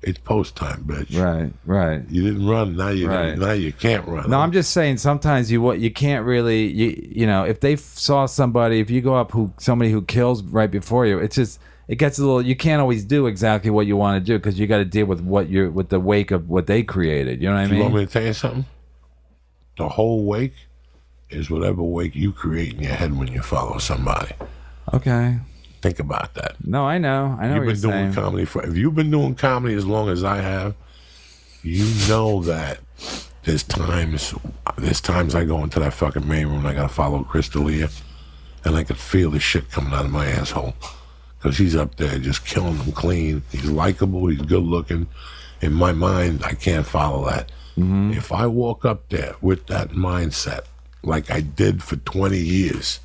it's post time, bitch.
Right, right.
You didn't run, now
Right.
now you can't run.
No, I'm just saying sometimes you can't really if they saw somebody, if you go up somebody who kills right before you, it gets a little, you can't always do exactly what you want to do because you got to deal with with the wake of what they created. You know what I
You want
mean?
me to tell you something? The whole wake is whatever wake you create in your head when you follow somebody.
Okay.
Think about that.
No, I know what
You've
you're
been doing
saying.
comedy if you've been doing comedy as long as I have, you know that there's times I go into that fucking main room and I gotta follow Chris D'Elia, and I could feel the shit coming out of my asshole. Because he's up there just killing them clean. He's likable, he's good looking. In my mind, I can't follow that.
Mm-hmm.
If I walk up there with that mindset, like I did for 20 years,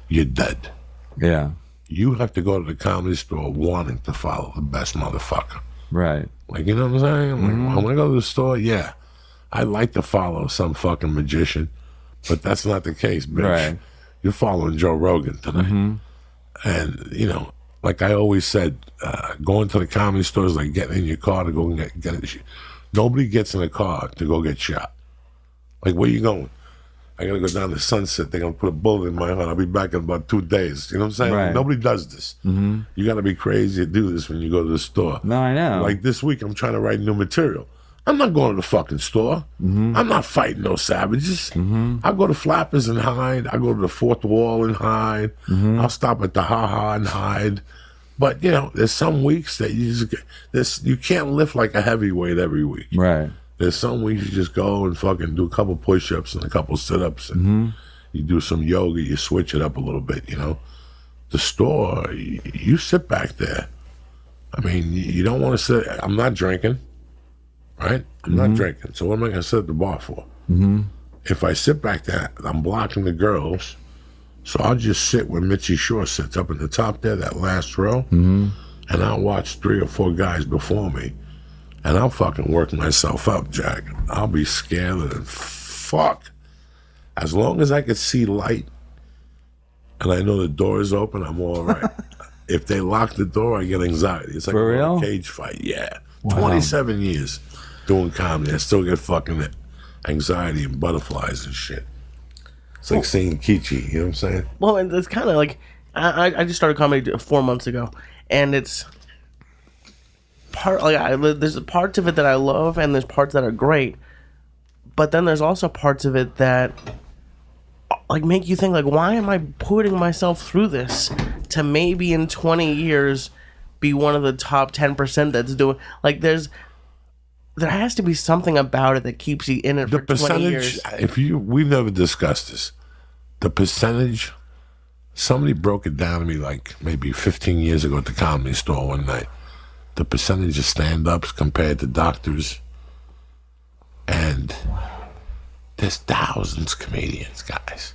you're dead.
Yeah.
You have to go to the Comedy Store wanting to follow the best motherfucker.
Right.
Like, you know what I'm saying? Like, when I go to the store, yeah, I like to follow some fucking magician, but that's not the case, bitch.
Right.
You're following Joe Rogan tonight. And, like I always said, going to the Comedy Store is like getting in your car to go and get it. Nobody gets in a car to go get shot. Like, where you going? I gotta go down to Sunset. They're gonna put a bullet in my heart. I'll be back in about 2 days. You know what I'm saying?
Right.
Like, nobody does this. You gotta be crazy to do this when you go to the store.
No, I know.
Like this week, I'm trying to write new material. I'm not going to the fucking store. I'm not fighting no savages. I go to Flappers and hide. I go to the Fourth Wall and hide. I'll stop at the Ha Ha and hide. But there's some weeks that you can't lift like a heavyweight every week.
Right.
There's some weeks you just go and fucking do a couple push-ups and a couple sit-ups and you do some yoga, you switch it up a little bit, the store, you sit back there. I mean, you don't want to sit. I'm not drinking, right? I'm not drinking. So what am I going to sit at the bar for? If I sit back there, I'm blocking the girls. So I'll just sit where Mitzi Shore sits up in the top there, that last row, and I'll watch 3 or 4 guys before me, and I'll fucking work myself up, Jack. I'll be scared and fuck. As long as I can see light and I know the door is open, I'm all right. If they lock the door, I get anxiety. It's like
For real?
a cage fight. Yeah.
Wow.
27 years doing comedy. I still get fucking anxiety and butterflies and shit. It's like seeing Kichi, you know what I'm saying?
Well, and it's kind of like I just started comedy 4 months ago, and it's there's parts of it that I love, and there's parts that are great, but then there's also parts of it that like make you think like, why am I putting myself through this to maybe in 20 years be one of the top 10% that's doing like there has to be something about it that keeps you in it for 20 years.
We've never discussed this. The percentage, somebody broke it down to me like maybe 15 years ago at the Comedy Store one night. The percentage of stand-ups compared to doctors. And there's thousands of comedians, guys.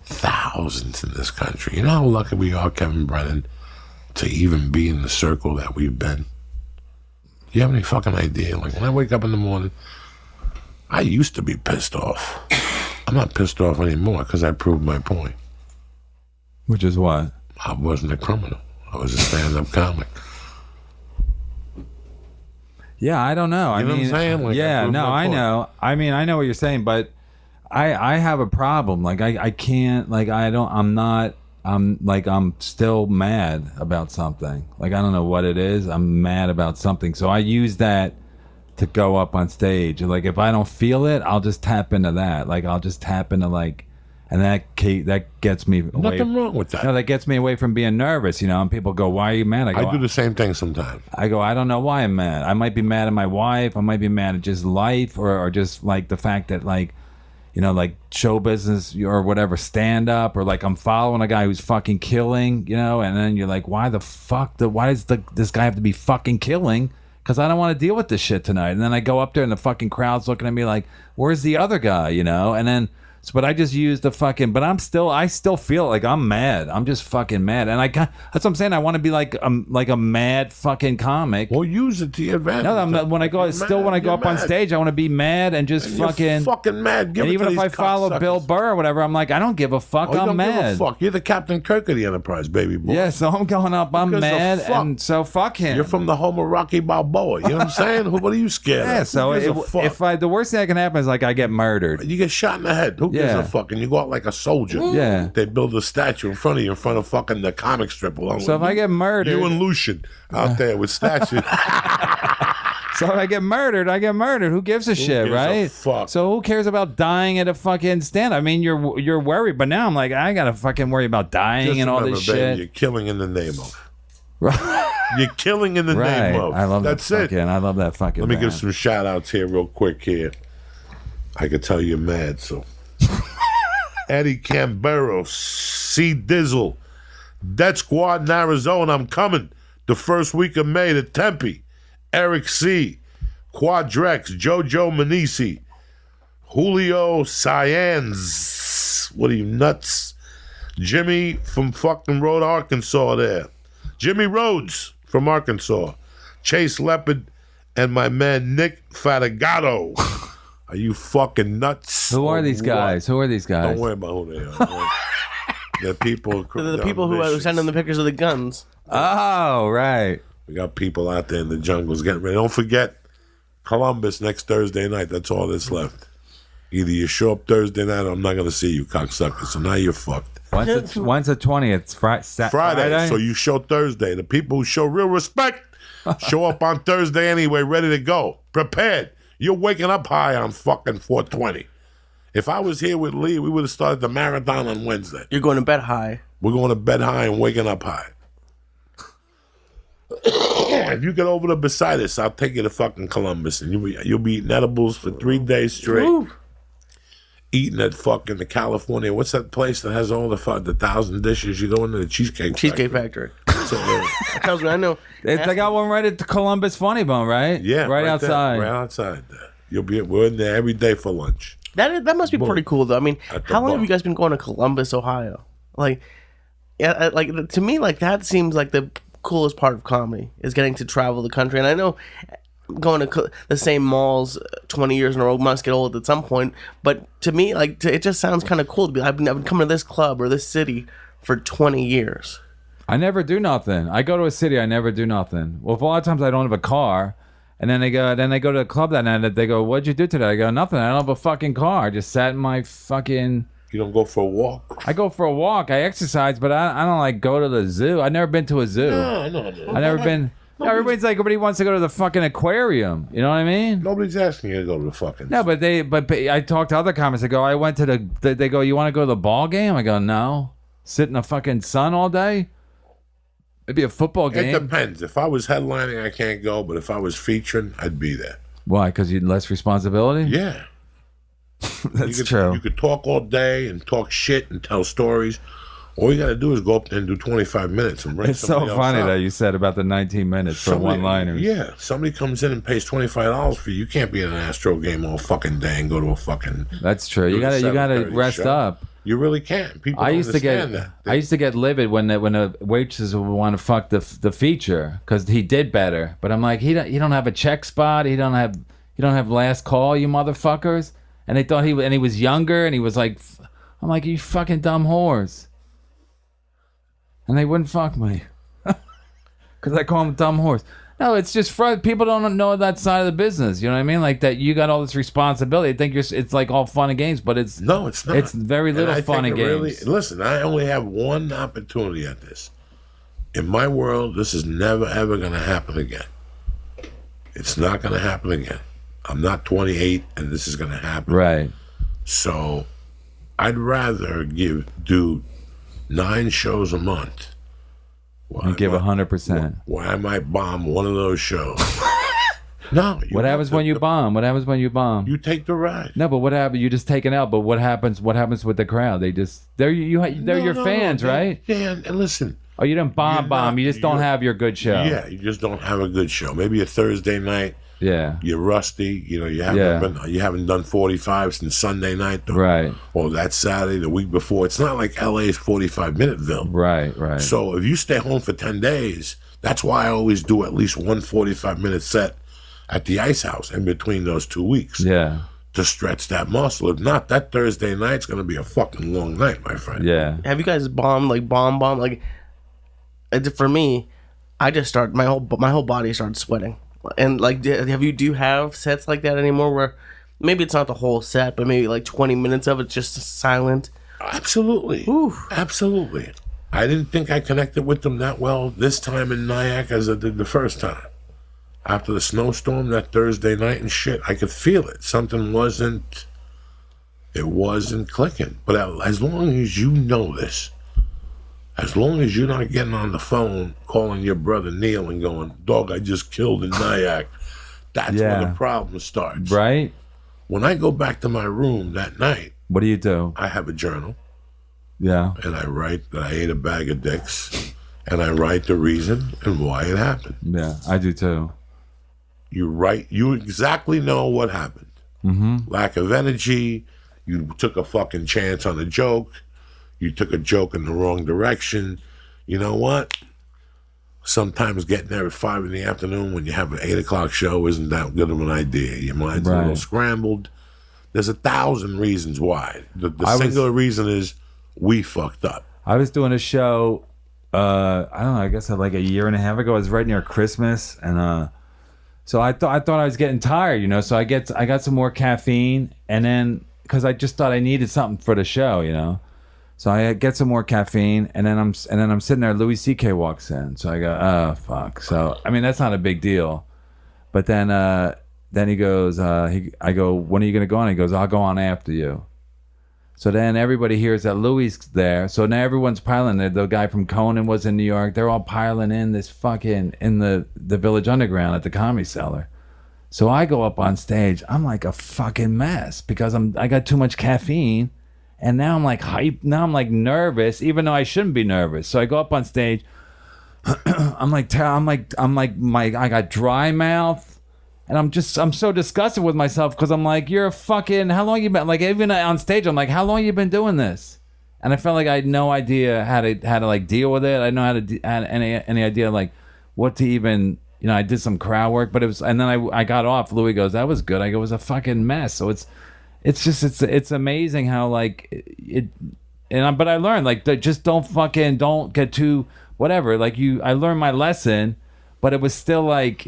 Thousands in this country. You know how lucky we are, Kevin Brennan, to even be in the circle that we've been? Do you have any fucking idea? Like, when I wake up in the morning, I used to be pissed off. I'm not pissed off anymore because I proved my point.
Which is what?
I wasn't a criminal. I was a stand-up comic.
Yeah, I don't know.
You know what I'm saying? Like,
yeah, no, I know. I mean, I know what you're saying, but I have a problem. Like, I can't, like, I'm still mad about something. Like, I don't know what it is. I'm mad about something. So I use that to go up on stage. Like, if I don't feel it, I'll just tap into that. Like, I'll just tap into, like, and that gets me away.
Nothing wrong with that.
No, that gets me away from being nervous, you know, and people go, why are you mad?
I do the same thing sometimes.
I go, I don't know why I'm mad. I might be mad at my wife. I might be mad at just life or just, like, the fact that, like, you know, like show business or whatever, stand up, or like I'm following a guy who's fucking killing, you know, and then you're like, why does this guy have to be fucking killing? Because I don't want to deal with this shit tonight. And then I go up there and the fucking crowd's looking at me like, where's the other guy, you know? And then, but I just use the fucking, but I still feel like I'm mad. I'm just fucking mad. And that's what I'm saying. I want to be like a mad fucking comic.
Well, use it to your advantage.
No, when I go up on stage, I want to be mad and just
You're fucking mad.
And even if I follow Bill Burr or whatever, I'm like, I don't give a fuck. I'm mad.
Give a fuck. You're the Captain Kirk of the Enterprise, baby boy.
Yeah, so I'm going up. I'm mad, and so fuck him.
You're from the home of Rocky Balboa. You know what I'm saying? What are you scared of?
Yeah, so the worst thing that can happen is like I get murdered.
You get shot in the head. Who gives a fuck? And you go out like a soldier.
Yeah.
They build a statue in front of you, in front of fucking the comic strip.
So if I get murdered,
you and Lucian out there with statues.
So if I get murdered, I get murdered. Who gives a shit, right?
Fuck.
So who cares about dying at a fucking stand? I mean, you're worried, but now I'm like, I gotta fucking worry about dying
Just
and all
remember,
this
baby,
shit.
You're killing in the name of. You're killing in the name of.
I love
That's
that
it.
I love that fucking.
Let me
band.
give some shout outs here real quick here. I could tell you're mad, so. Eddie Cambero, C. Dizzle, Dead Squad in Arizona, I'm coming. The first week of May to Tempe. Eric C. Quadrex, Jojo Manisi, Julio Cyans. What are you, nuts? Jimmy from fucking Road, Arkansas there. Jimmy Rhodes from Arkansas. Chase Leopard and my man Nick Fatigato. Are you fucking nuts?
Who are these guys? Who are these guys?
Don't worry about who they are. They're people.
The people who send them the pictures of the guns.
Oh, right.
We got people out there in the jungles getting ready. Don't forget Columbus next Thursday night. That's all that's left. Either you show up Thursday night or I'm not going to see you, cocksucker. So now you're fucked.
When's the 20th?
Friday. So you show Thursday. The people who show real respect show up on Thursday anyway, ready to go. Prepared. You're waking up high on fucking 420. If I was here with Lee, we would have started the marathon on Wednesday.
You're going to bed high.
We're going to bed high and waking up high. If you get over to beside us, I'll take you to fucking Columbus, and you'll be eating edibles for 3 days straight.
Ooh.
eating at fucking the California. What's that place that has all the 1,000 dishes? You go into the Cheesecake
Factory.
So,
That tells me I know.
They got one right at the Columbus Funny Bone, right?
yeah,
right outside.
There, right outside there. We're in there every day for lunch.
That must be pretty cool, though. I mean, how long have you guys been going to Columbus, Ohio? Like, yeah, like to me, like that seems like the coolest part of comedy is getting to travel the country. And I know going to the same malls 20 years in a row must get old at some point. But to me, like it just sounds kind of cool to be. I've been coming to this club or this city for 20 years.
I never do nothing. I go to a city, I never do nothing. Well, a lot of times I don't have a car, and then they go to the club that night. They go, "What'd you do today?" I go, "Nothing. I don't have a fucking car. I just sat in my fucking."
You don't go for a walk?
I go for a walk. I exercise, but I don't like go to the zoo. I've never been to a zoo.
No.
I never been. Everybody's like, everybody wants to go to the fucking aquarium. You know what I mean?
Nobody's asking you to go to the fucking.
No, but I talked to other comics. They go, I went to they go, you want to go to the ball game? I go, no. Sit in the fucking sun all day? It'd be a football game.
It depends. If I was headlining, I can't go. But if I was featuring, I'd be there.
Why? Because you had less responsibility?
Yeah.
That's true.
You could talk all day and talk shit and tell stories. All you got to do is go up there and do 25 minutes and bring
It's so
somebody else
funny
out.
that you said about the 19 minutes for one-liners.
Yeah. Somebody comes in and pays $25 for you. You can't be in an Astro game all fucking day and go to a fucking...
That's true. You gotta
7:30
rest
show.
up.
You really can't. People
I
don't
used to
understand that.
I used to get livid when the waitresses would want to fuck the feature because he did better. But I'm like, he don't have a check spot. He don't have last call, you motherfuckers. And they thought he was younger, and he was like, I'm like, you fucking dumb whores. And they wouldn't fuck me because I call them dumb whores. No, it's just people don't know that side of the business. You know what I mean? Like that you got all this responsibility. I think it's like all fun and games, but it's
No, it's not.
It's very little fun and games.
Listen, I only have one opportunity at this. In my world, this is never ever going to happen again. It's not going to happen again. I'm not 28, and this is going to happen.
Right.
So, I'd rather do 9 shows a month.
And give 100%.
Why I might bomb one of those shows. No.
What happens when you bomb? What happens when you bomb?
You take the ride.
No, but what happens? You just take an L. But what happens? What happens with the crowd? They're your fans, right?
Yeah, and listen.
Oh, you didn't bomb. You just don't have your good show.
Yeah, you just don't have a good show. Maybe a Thursday night.
Yeah.
You're rusty. You know, you haven't done 45 since Sunday night, though.
Right.
Or that Saturday, the week before. It's not like LA's 45-minute-ville.
Right.
So if you stay home for 10 days, that's why I always do at least one 45-minute set at the Ice House in between those 2 weeks.
Yeah.
To stretch that muscle. If not, that Thursday night's going to be a fucking long night, my friend.
Yeah.
Have you guys bomb? Like, for me, I just start, my whole body starts sweating. And like, do you have sets like that anymore where maybe it's not the whole set, but maybe like 20 minutes of it's just silent?
Absolutely.
Oof.
Absolutely. I didn't think I connected with them that well this time in Nyack as I did the first time. After the snowstorm that Thursday night and shit, I could feel it. Something wasn't clicking. But as long as you know this, as long as you're not getting on the phone, calling your brother Neil and going, dog, I just killed in Nyack, that's when the problem starts.
Right?
When I go back to my room that night,
what do you do?
I have a journal.
Yeah.
And I write that I ate a bag of dicks. And I write the reason and why it happened.
Yeah, I do too.
You exactly know what happened.
Mm-hmm.
Lack of energy. You took a fucking chance on a joke. You took a joke in the wrong direction. You know what? Sometimes getting there at 5 PM when you have an 8 o'clock show isn't that good of an idea. Your mind's a little scrambled. There's 1,000 reasons why. The singular reason is we fucked up.
I was doing a show, I don't know, I guess like a year and a half ago. It was right near Christmas, and so I thought I was getting tired, you know. So I got some more caffeine, and then because I just thought I needed something for the show, you know. So I get some more caffeine, and then I'm sitting there. Louis C.K. walks in, so I go, oh fuck. So I mean that's not a big deal, but then he goes, I go, when are you gonna go on? He goes, I'll go on after you. So then everybody hears that Louis there. So now everyone's piling in. The guy from Conan was in New York. They're all piling in this fucking in the Village Underground at the Comedy Cellar. So I go up on stage. I'm like a fucking mess because I got too much caffeine, and now I'm like hype. Now I'm like nervous, even though I shouldn't be nervous. So I go up on stage. I got dry mouth, and I'm so disgusted with myself because I'm like, you're a fucking. How long you been? Like even on stage, I'm like, how long you been doing this? And I felt like I had no idea how to like deal with it. I didn't know how to had any idea like what to even. I did some crowd work, but it was, and then I got off. Louis goes, that was good. I go, it was a fucking mess. So it's amazing how like it, but I learned like just don't get too whatever. Like I learned my lesson, but it was still like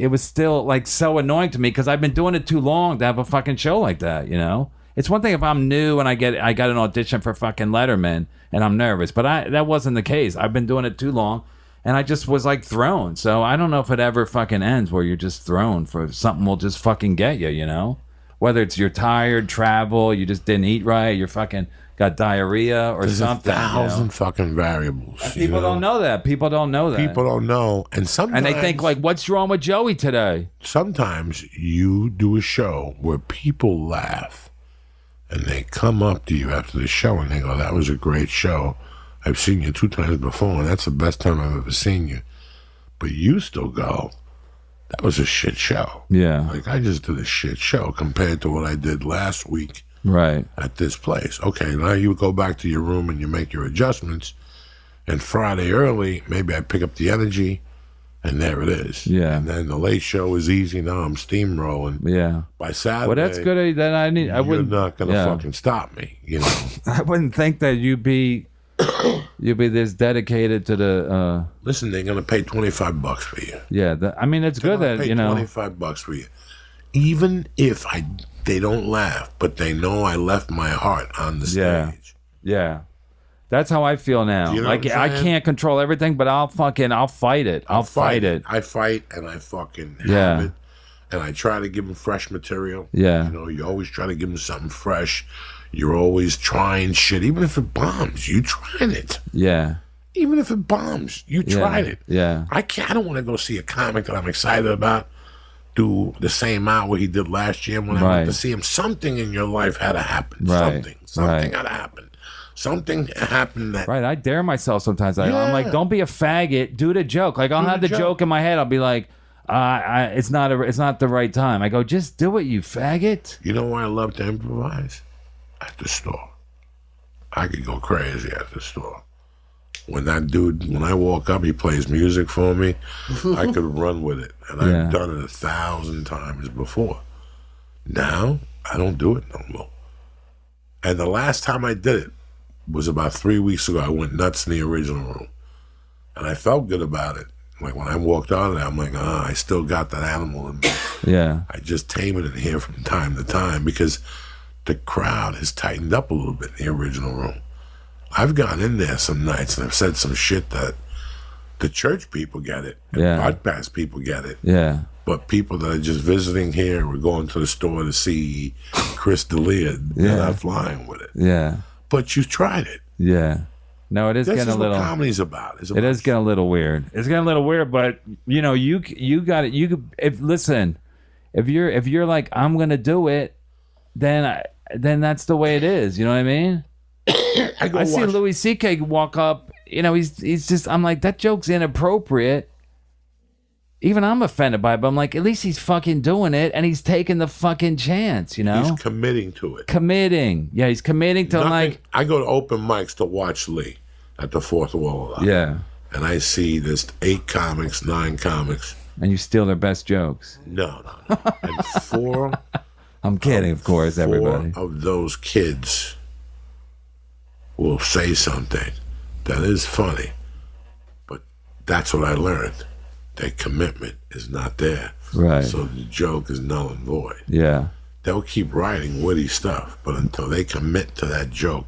so annoying to me because I've been doing it too long to have a fucking show like that. It's one thing if I'm new and I got an audition for fucking Letterman and I'm nervous, but that wasn't the case. I've been doing it too long. And I just was like thrown. So I don't know if it ever fucking ends where you're just thrown for something will just fucking get you, Whether it's you're tired, travel, you just didn't eat right, you're fucking got diarrhea or
There's
something.
1,000 fucking variables.
People don't know that. People don't know that.
People don't know. And sometimes.
And they think like, what's wrong with Joey today?
Sometimes you do a show where people laugh and they come up to you after the show and they go, that was a great show. I've seen you 2 times before, and that's the best time I've ever seen you. But you still go, that was a shit show.
Yeah.
Like, I just did a shit show compared to what I did last week
right
at this place. Okay, now you go back to your room and you make your adjustments, and Friday early, maybe I pick up the energy, and there it is.
Yeah.
And then the late show is easy. Now I'm steamrolling.
Yeah.
By Saturday,
well, that's good. Then I wouldn't.
You're not going to fucking stop me,
I wouldn't think that you'd be this dedicated to the
listen, they're gonna pay $25 for you.
Yeah, it's good that
pay $25 for you, even if they don't laugh, but they know I left my heart on the stage.
Yeah, that's how I feel now.
You know
like I can't control everything, but I'll fight it. I'll fight it.
I fight and I fucking have it, and I try to give them fresh material.
Yeah,
you always try to give them something fresh. You're always trying shit, even if it bombs. You tried it.
Yeah.
Even if it bombs, you tried it.
Yeah.
I don't want to go see a comic that I'm excited about do the same hour he did last year when I went to see him. Something in your life had to happen.
Right.
Something had to happen. Something happened that.
Right. I dare myself sometimes. I'm like, don't be a faggot. Do the joke. Like I'll have the joke in my head. I'll be like, it's not the right time. I go, just do it, you faggot.
You know why I love to improvise? At the store. I could go crazy at the store. When I walk up, he plays music for me, I could run with it. And I've done it 1,000 times before. Now, I don't do it no more. And the last time I did it was about 3 weeks ago. I went nuts in the original room. And I felt good about it. Like when I walked out of there, I'm like, I still got that animal in me.
Yeah.
I just tame it in here from time to time because the crowd has tightened up a little bit in the original room. I've gone in there some nights and I've said some shit that the church people get it. And podcast people get it.
Yeah.
But people that are just visiting here, we're going to the store to see Chris D'Elia, they're not flying with it.
Yeah.
But you tried it.
Yeah. No, it is
this
getting
is
a little.
What comedy's about.
It is getting a little weird. It's getting a little weird, but you got it. If you're like, I'm gonna do it, then that's the way it is. You know what I mean? I see Louis C.K. walk up. He's just. I'm like, that joke's inappropriate. Even I'm offended by it, but I'm like, at least he's fucking doing it, and he's taking the fucking chance. He's
committing to it.
Yeah, he's committing to
I go to open mics to watch Lee at the Fourth Wall.
Yeah.
And I see there's 8 comics, 9 comics.
And you steal their best jokes.
No. And 4.
I'm kidding, of course, everybody.
4 of those kids will say something that is funny, but that's what I learned. Their commitment is not there.
Right.
So the joke is null and void.
Yeah.
They'll keep writing witty stuff, but until they commit to that joke,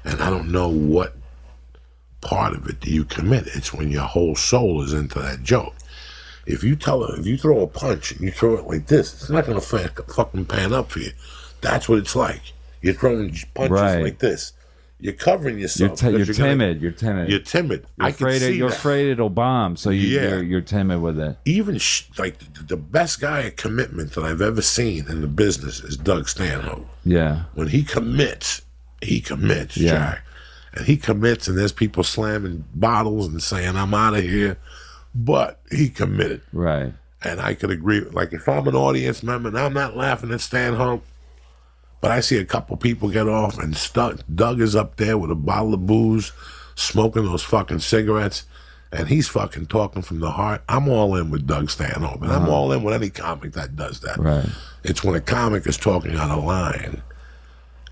and I don't know what part of it do you commit. It's when your whole soul is into that joke. If you throw a punch and you throw it like this, it's not going to fucking pan up for you. That's what it's like. You're throwing punches like this. You're covering yourself.
You're timid. You're timid.
You're timid.
You're afraid it'll bomb, so you're timid with it.
Even like the best guy at commitment that I've ever seen in the business is Doug Stanhope.
Yeah.
When he commits, Jack. And he commits, and there's people slamming bottles and saying, I'm out of here. But he committed.
Right.
And I could agree. Like, if I'm an audience member and I'm not laughing at Stanhope, but I see a couple people get off and Doug is up there with a bottle of booze, smoking those fucking cigarettes, and he's fucking talking from the heart. I'm all in with Doug Stanhope, and I'm all in with any comic that does that.
Right.
It's when a comic is talking out of line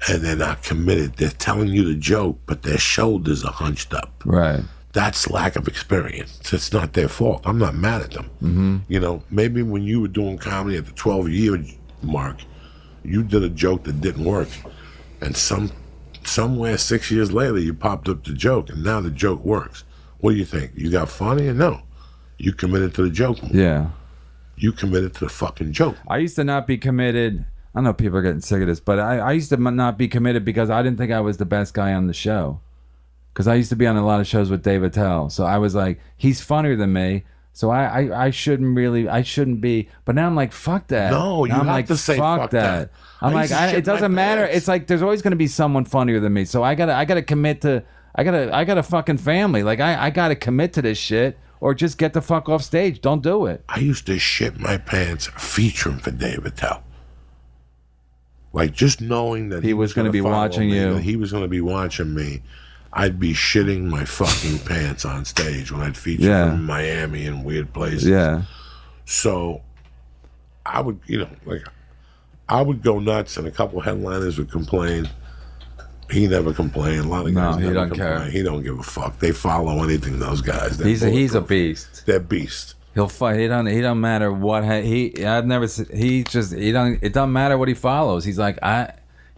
and they're not committed. They're telling you the joke, but their shoulders are hunched up.
Right.
That's lack of experience. It's not their fault. I'm not mad at them. Mm-hmm. You know, maybe when you were doing comedy at the 12-year mark, you did a joke that didn't work, and somewhere 6 years later you popped up the joke, and now the joke works. What do you think? You got funny or no? You committed to the joke.
Yeah.
You committed to the fucking joke.
I used to not be committed. I know people are getting sick of this, but I used to not be committed because I didn't think I was the best guy on the show. Because I used to be on a lot of shows with Dave Attell, so I was like, he's funnier than me. So I shouldn't be. But now I'm like, fuck that.
No, you
now I'm
have
like,
to say fuck that.
I'm like, it doesn't matter.
Pants.
It's like there's always going to be someone funnier than me. So I gotta commit to. I got a fucking family. Like I gotta commit to this shit, or just get the fuck off stage. Don't do it.
I used to shit my pants featuring for Dave Attell. Like, just knowing that
he was going to be watching you.
That he was going to be watching me. I'd be shitting my fucking pants on stage when I'd feature him in Miami and weird places.
Yeah.
So I would, I would go nuts, and a couple headliners would complain. He never complained. A lot of guys never
don't
complain.
care.
He don't give a fuck. They follow anything. Those guys.
He's a beast.
They're beasts.
He'll fight. He don't matter what I've never. He don't. It don't matter what he follows. He's like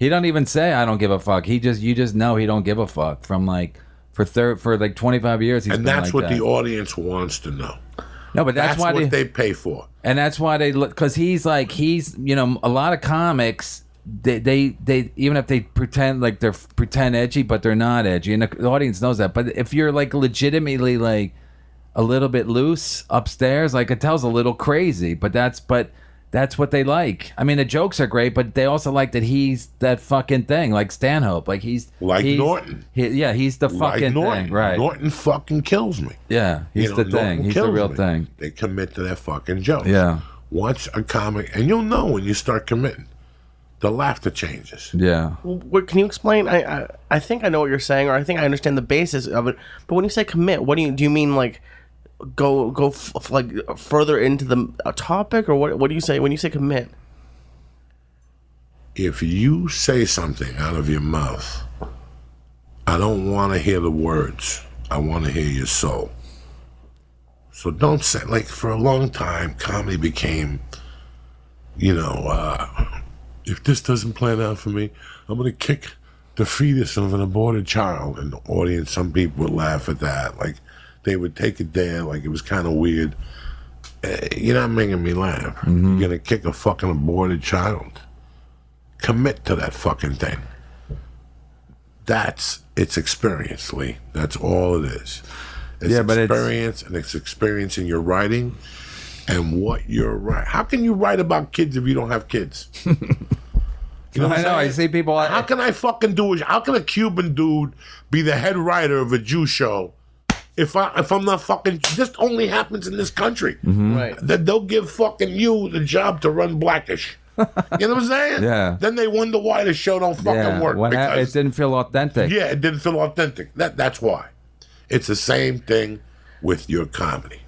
He don't even say I don't give a fuck. You just know he don't give a fuck from for like 25 years. He's
and
been
that's
like
what
that.
the audience wants to know.
No, but that's why
what they pay for.
And that's why they look, because he's a lot of comics. They even if they pretend like they're edgy, but they're not edgy, and the audience knows that. But if you're like legitimately like a little bit loose upstairs, like Attell's a little crazy, but that's what they like. I mean, the jokes are great, but they also like that he's that fucking thing, like Stanhope. Like he's
Norton.
He's the fucking
Norton.
thing, right?
Norton fucking kills me.
Yeah, he's the thing. He's the real thing.
They commit to their fucking jokes.
Yeah.
Watch a comic, and you'll know when you start committing. The laughter changes.
Yeah.
What, can you explain? I think I know what you're saying, or I think I understand the basis of it. But when you say commit, what do you mean? Like go like further into the topic, or what do you say when you say commit?
If you say something out of your mouth, I don't want to hear the words. I want to hear your soul. So don't say, like, for a long time, comedy became, if this doesn't plan out for me, I'm going to kick the fetus of an aborted child. In the audience, some people would laugh at that. Like, they would take it there like it was kind of weird. You're not making me laugh. Mm-hmm. You're going to kick a fucking aborted child. Commit to that fucking thing. It's experience, Lee. That's all it is. It's experience, and it's experience in your writing and what you're writing. How can you write about kids if you don't have kids? You know what
I know. I see people.
How can I fucking do it? How can a Cuban dude be the head writer of a Jew show if I'm not fucking? This only happens in this country.
Mm-hmm.
Right.
That they'll give fucking you the job to run Blackish. You know what I'm saying?
Yeah.
Then they wonder why the show don't fucking work.
It didn't feel authentic.
Yeah, it didn't feel authentic. That's why. It's the same thing with your comedy.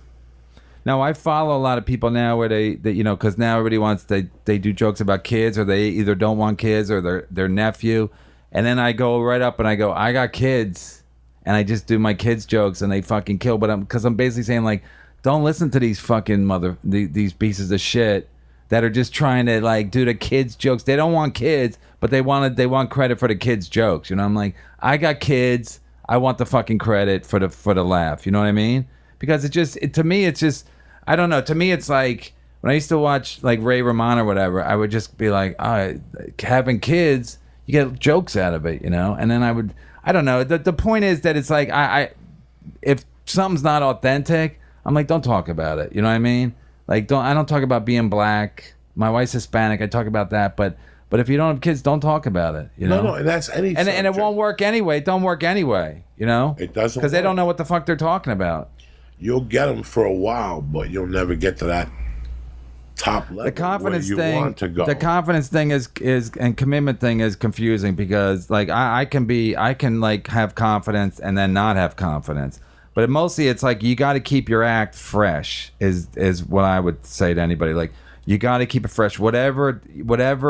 Now, I follow a lot of people now where they because now everybody wants, they do jokes about kids, or they either don't want kids or their nephew. And then I go right up and I go, I got kids. And I just do my kids' jokes and they fucking kill. But I'm basically saying, like, don't listen to these fucking these pieces of shit that are just trying to like do the kids' jokes. They don't want kids, but they want credit for the kids' jokes. I'm like, I got kids. I want the fucking credit for the laugh. You know what I mean? Because to me, it's just, I don't know. To me, it's like when I used to watch like Ray Romano or whatever, I would just be like, having kids, you get jokes out of it, And then I don't know. The point is that it's like I if something's not authentic, I'm like, don't talk about it. You know what I mean? Like I don't talk about being black. My wife's Hispanic. I talk about that, but if you don't have kids, don't talk about it. You know?
No, and that's any
and it
subject.
won't work anyway. It don't work anyway. You know?
It doesn't
because they
work.
don't know what the fuck they're talking about.
You'll get them for a while, but you'll never get to that top level.
The confidence
where you
thing,
want to go.
the confidence thing is and commitment thing is confusing because like I can like have confidence and then not have confidence, but mostly it's like you got to keep your act fresh is what I would say to anybody. Like you got to keep it fresh, whatever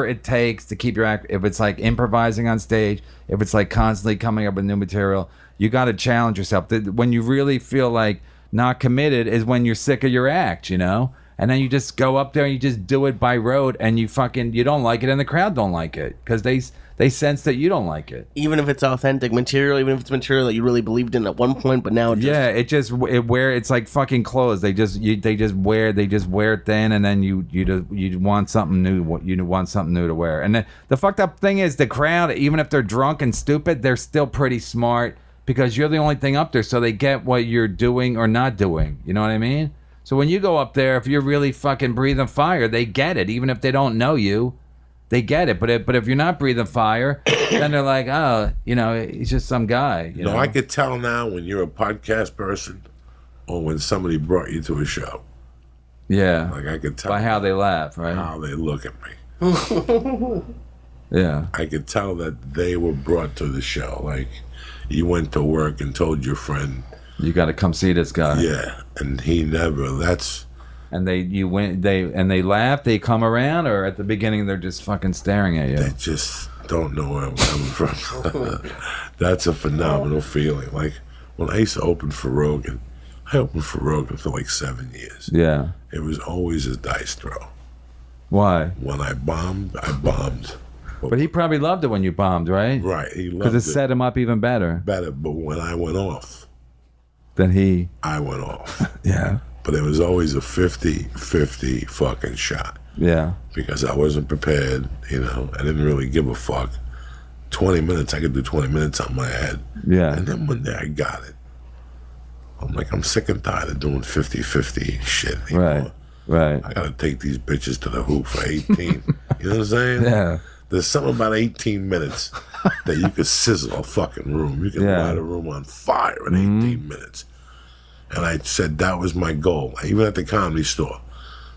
it takes to keep your act. If it's like improvising on stage, if it's like constantly coming up with new material, you got to challenge yourself. When you really feel like not committed is when you're sick of your act, you know. And then you just go up there and you just do it by road, and you don't like it, and the crowd don't like it because they sense that you don't like it.
Even if it's authentic material, even if it's material that you really believed in at one point, but now it just
it's like fucking clothes. They just wear it thin, and then you want something new. You want something new to wear. And the fucked up thing is the crowd, even if they're drunk and stupid, they're still pretty smart because you're the only thing up there, so they get what you're doing or not doing. You know what I mean? So when you go up there, if you're really fucking breathing fire, they get it. Even if they don't know you, they get it. But if you're not breathing fire, then they're like, oh, you know, he's just some guy. You know?
I could tell now when you're a podcast person or when somebody brought you to a show.
Yeah.
Like I could tell
by how they laugh, right?
how they look at me.
Yeah.
I could tell that they were brought to the show. Like you went to work and told your friend,
you got to come see this guy.
yeah, and he never. That's
and they laugh. They come around, or at the beginning they're just fucking staring at you.
they just don't know where I'm coming from. That's a phenomenal feeling. Like when I used to open for Rogan, I opened for Rogan for like 7 years.
Yeah.
It was always a dice throw.
Why?
When I bombed, I bombed.
But he probably loved it when you bombed, right?
Right, he loved
Because it
it
set him up even better.
But when I went off,
Then he.
I went off.
Yeah.
But it was always a 50-50 fucking shot.
Yeah.
Because I wasn't prepared, you know. I didn't really give a fuck. 20 minutes, I could do 20 minutes on my head.
Yeah.
And then one day I got it. I'm like, I'm sick and tired of doing 50-50 shit anymore.
Right.
I gotta take these bitches to the hoop for 18. You know what I'm saying?
Yeah.
There's something about 18 minutes that you could sizzle a fucking room. You can light a room on fire in 18 minutes. And I said that was my goal. Even at the Comedy Store.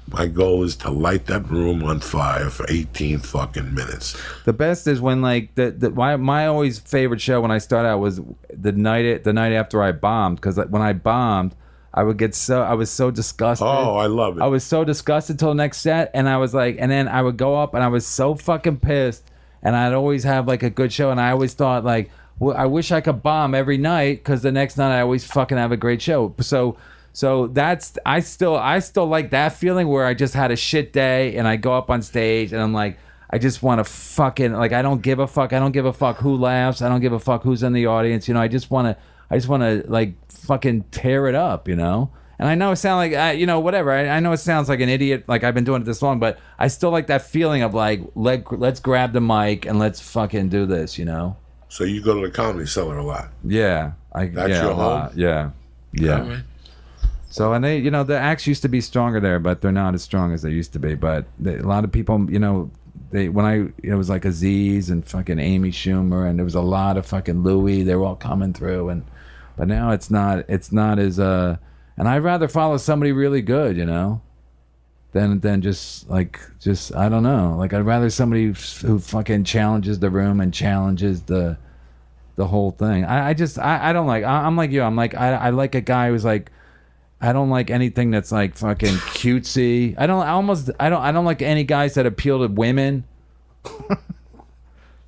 My goal is to light that room on fire for 18 fucking minutes.
The best is when like my always favorite show when I started out was the night after I bombed, because when I bombed I was so disgusted.
Oh, I love it.
I was so disgusted till the next set, and I was like, and then I would go up and I was so fucking pissed, and I'd always have like a good show, and I always thought like, well, I wish I could bomb every night because the next night I always fucking have a great show. So that's I still like that feeling where I just had a shit day and I go up on stage and I'm like, I just want to fucking like, I don't give a fuck. I don't give a fuck who laughs. I don't give a fuck who's in the audience. You know, I just want to like fucking tear it up, you know? And I know it sounds like, you know, whatever. I know it sounds like an idiot, like I've been doing it this long, but I still like that feeling of like, let's grab the mic and let's fucking do this, you know?
So you go to the Comedy Cellar a lot.
Yeah.
That's
yeah,
your
a lot.
home?
Yeah. Yeah.
All right.
So, and they, you know, the acts used to be stronger there, but they're not as strong as they used to be. But a lot of people, you know, it was like Aziz and fucking Amy Schumer, and there was a lot of fucking Louis. They were all coming through, but now it's not as and I'd rather follow somebody really good, you know, than just I don't know, like I'd rather somebody who fucking challenges the room and challenges the whole thing. I don't like. I'm like you. I'm like I like a guy who's like. I don't like anything that's like fucking cutesy. I don't like any guys that appeal to women.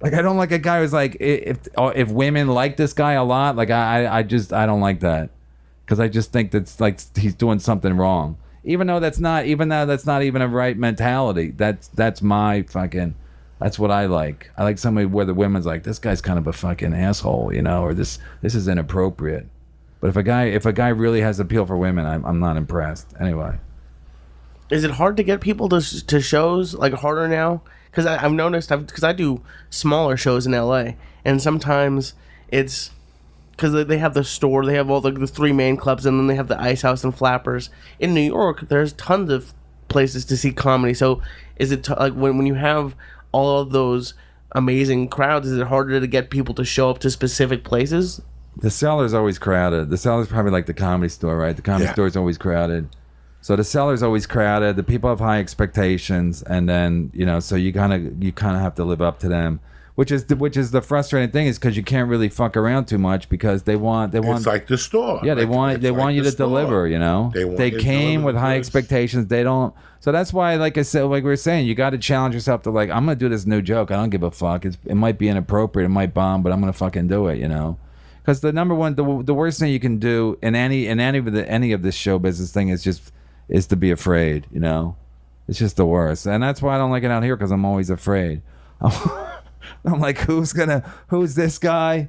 Like I don't like a guy who's like if women like this guy a lot, like I don't like that, because I just think that's like he's doing something wrong. Even though that's not even a right mentality. That's my fucking. That's what I like. I like somebody where the women's like, this guy's kind of a fucking asshole, you know, or this is inappropriate. But if a guy really has appeal for women, I'm not impressed. Anyway. Is
it hard to get people to shows, like harder now? Because I've noticed, because I do smaller shows in LA, and sometimes it's because they have the store, they have all the three main clubs, and then they have the Ice House and Flappers. In New York, there's tons of places to see comedy. So is it like when you have all of those amazing crowds, is it harder to get people to show up to specific places?
The Cellar's always crowded. The Cellar's probably like the Comedy Store, right? The Comedy Store's always crowded. So the Cellar's always crowded. The people have high expectations, and then so you kind of have to live up to them, which is the frustrating thing, is because you can't really fuck around too much because they want.
It's like the store.
Yeah, they want you to deliver. They came with high expectations. They don't. So that's why, like I said, like we were saying, you got to challenge yourself to I'm gonna do this new joke. I don't give a fuck. It might be inappropriate. It might bomb, but I'm gonna fucking do it. Because the number one, the worst thing you can do in any of this show business thing is to be afraid. It's just the worst, and that's why I don't like it out here, because I'm always afraid. I'm like, who's this guy?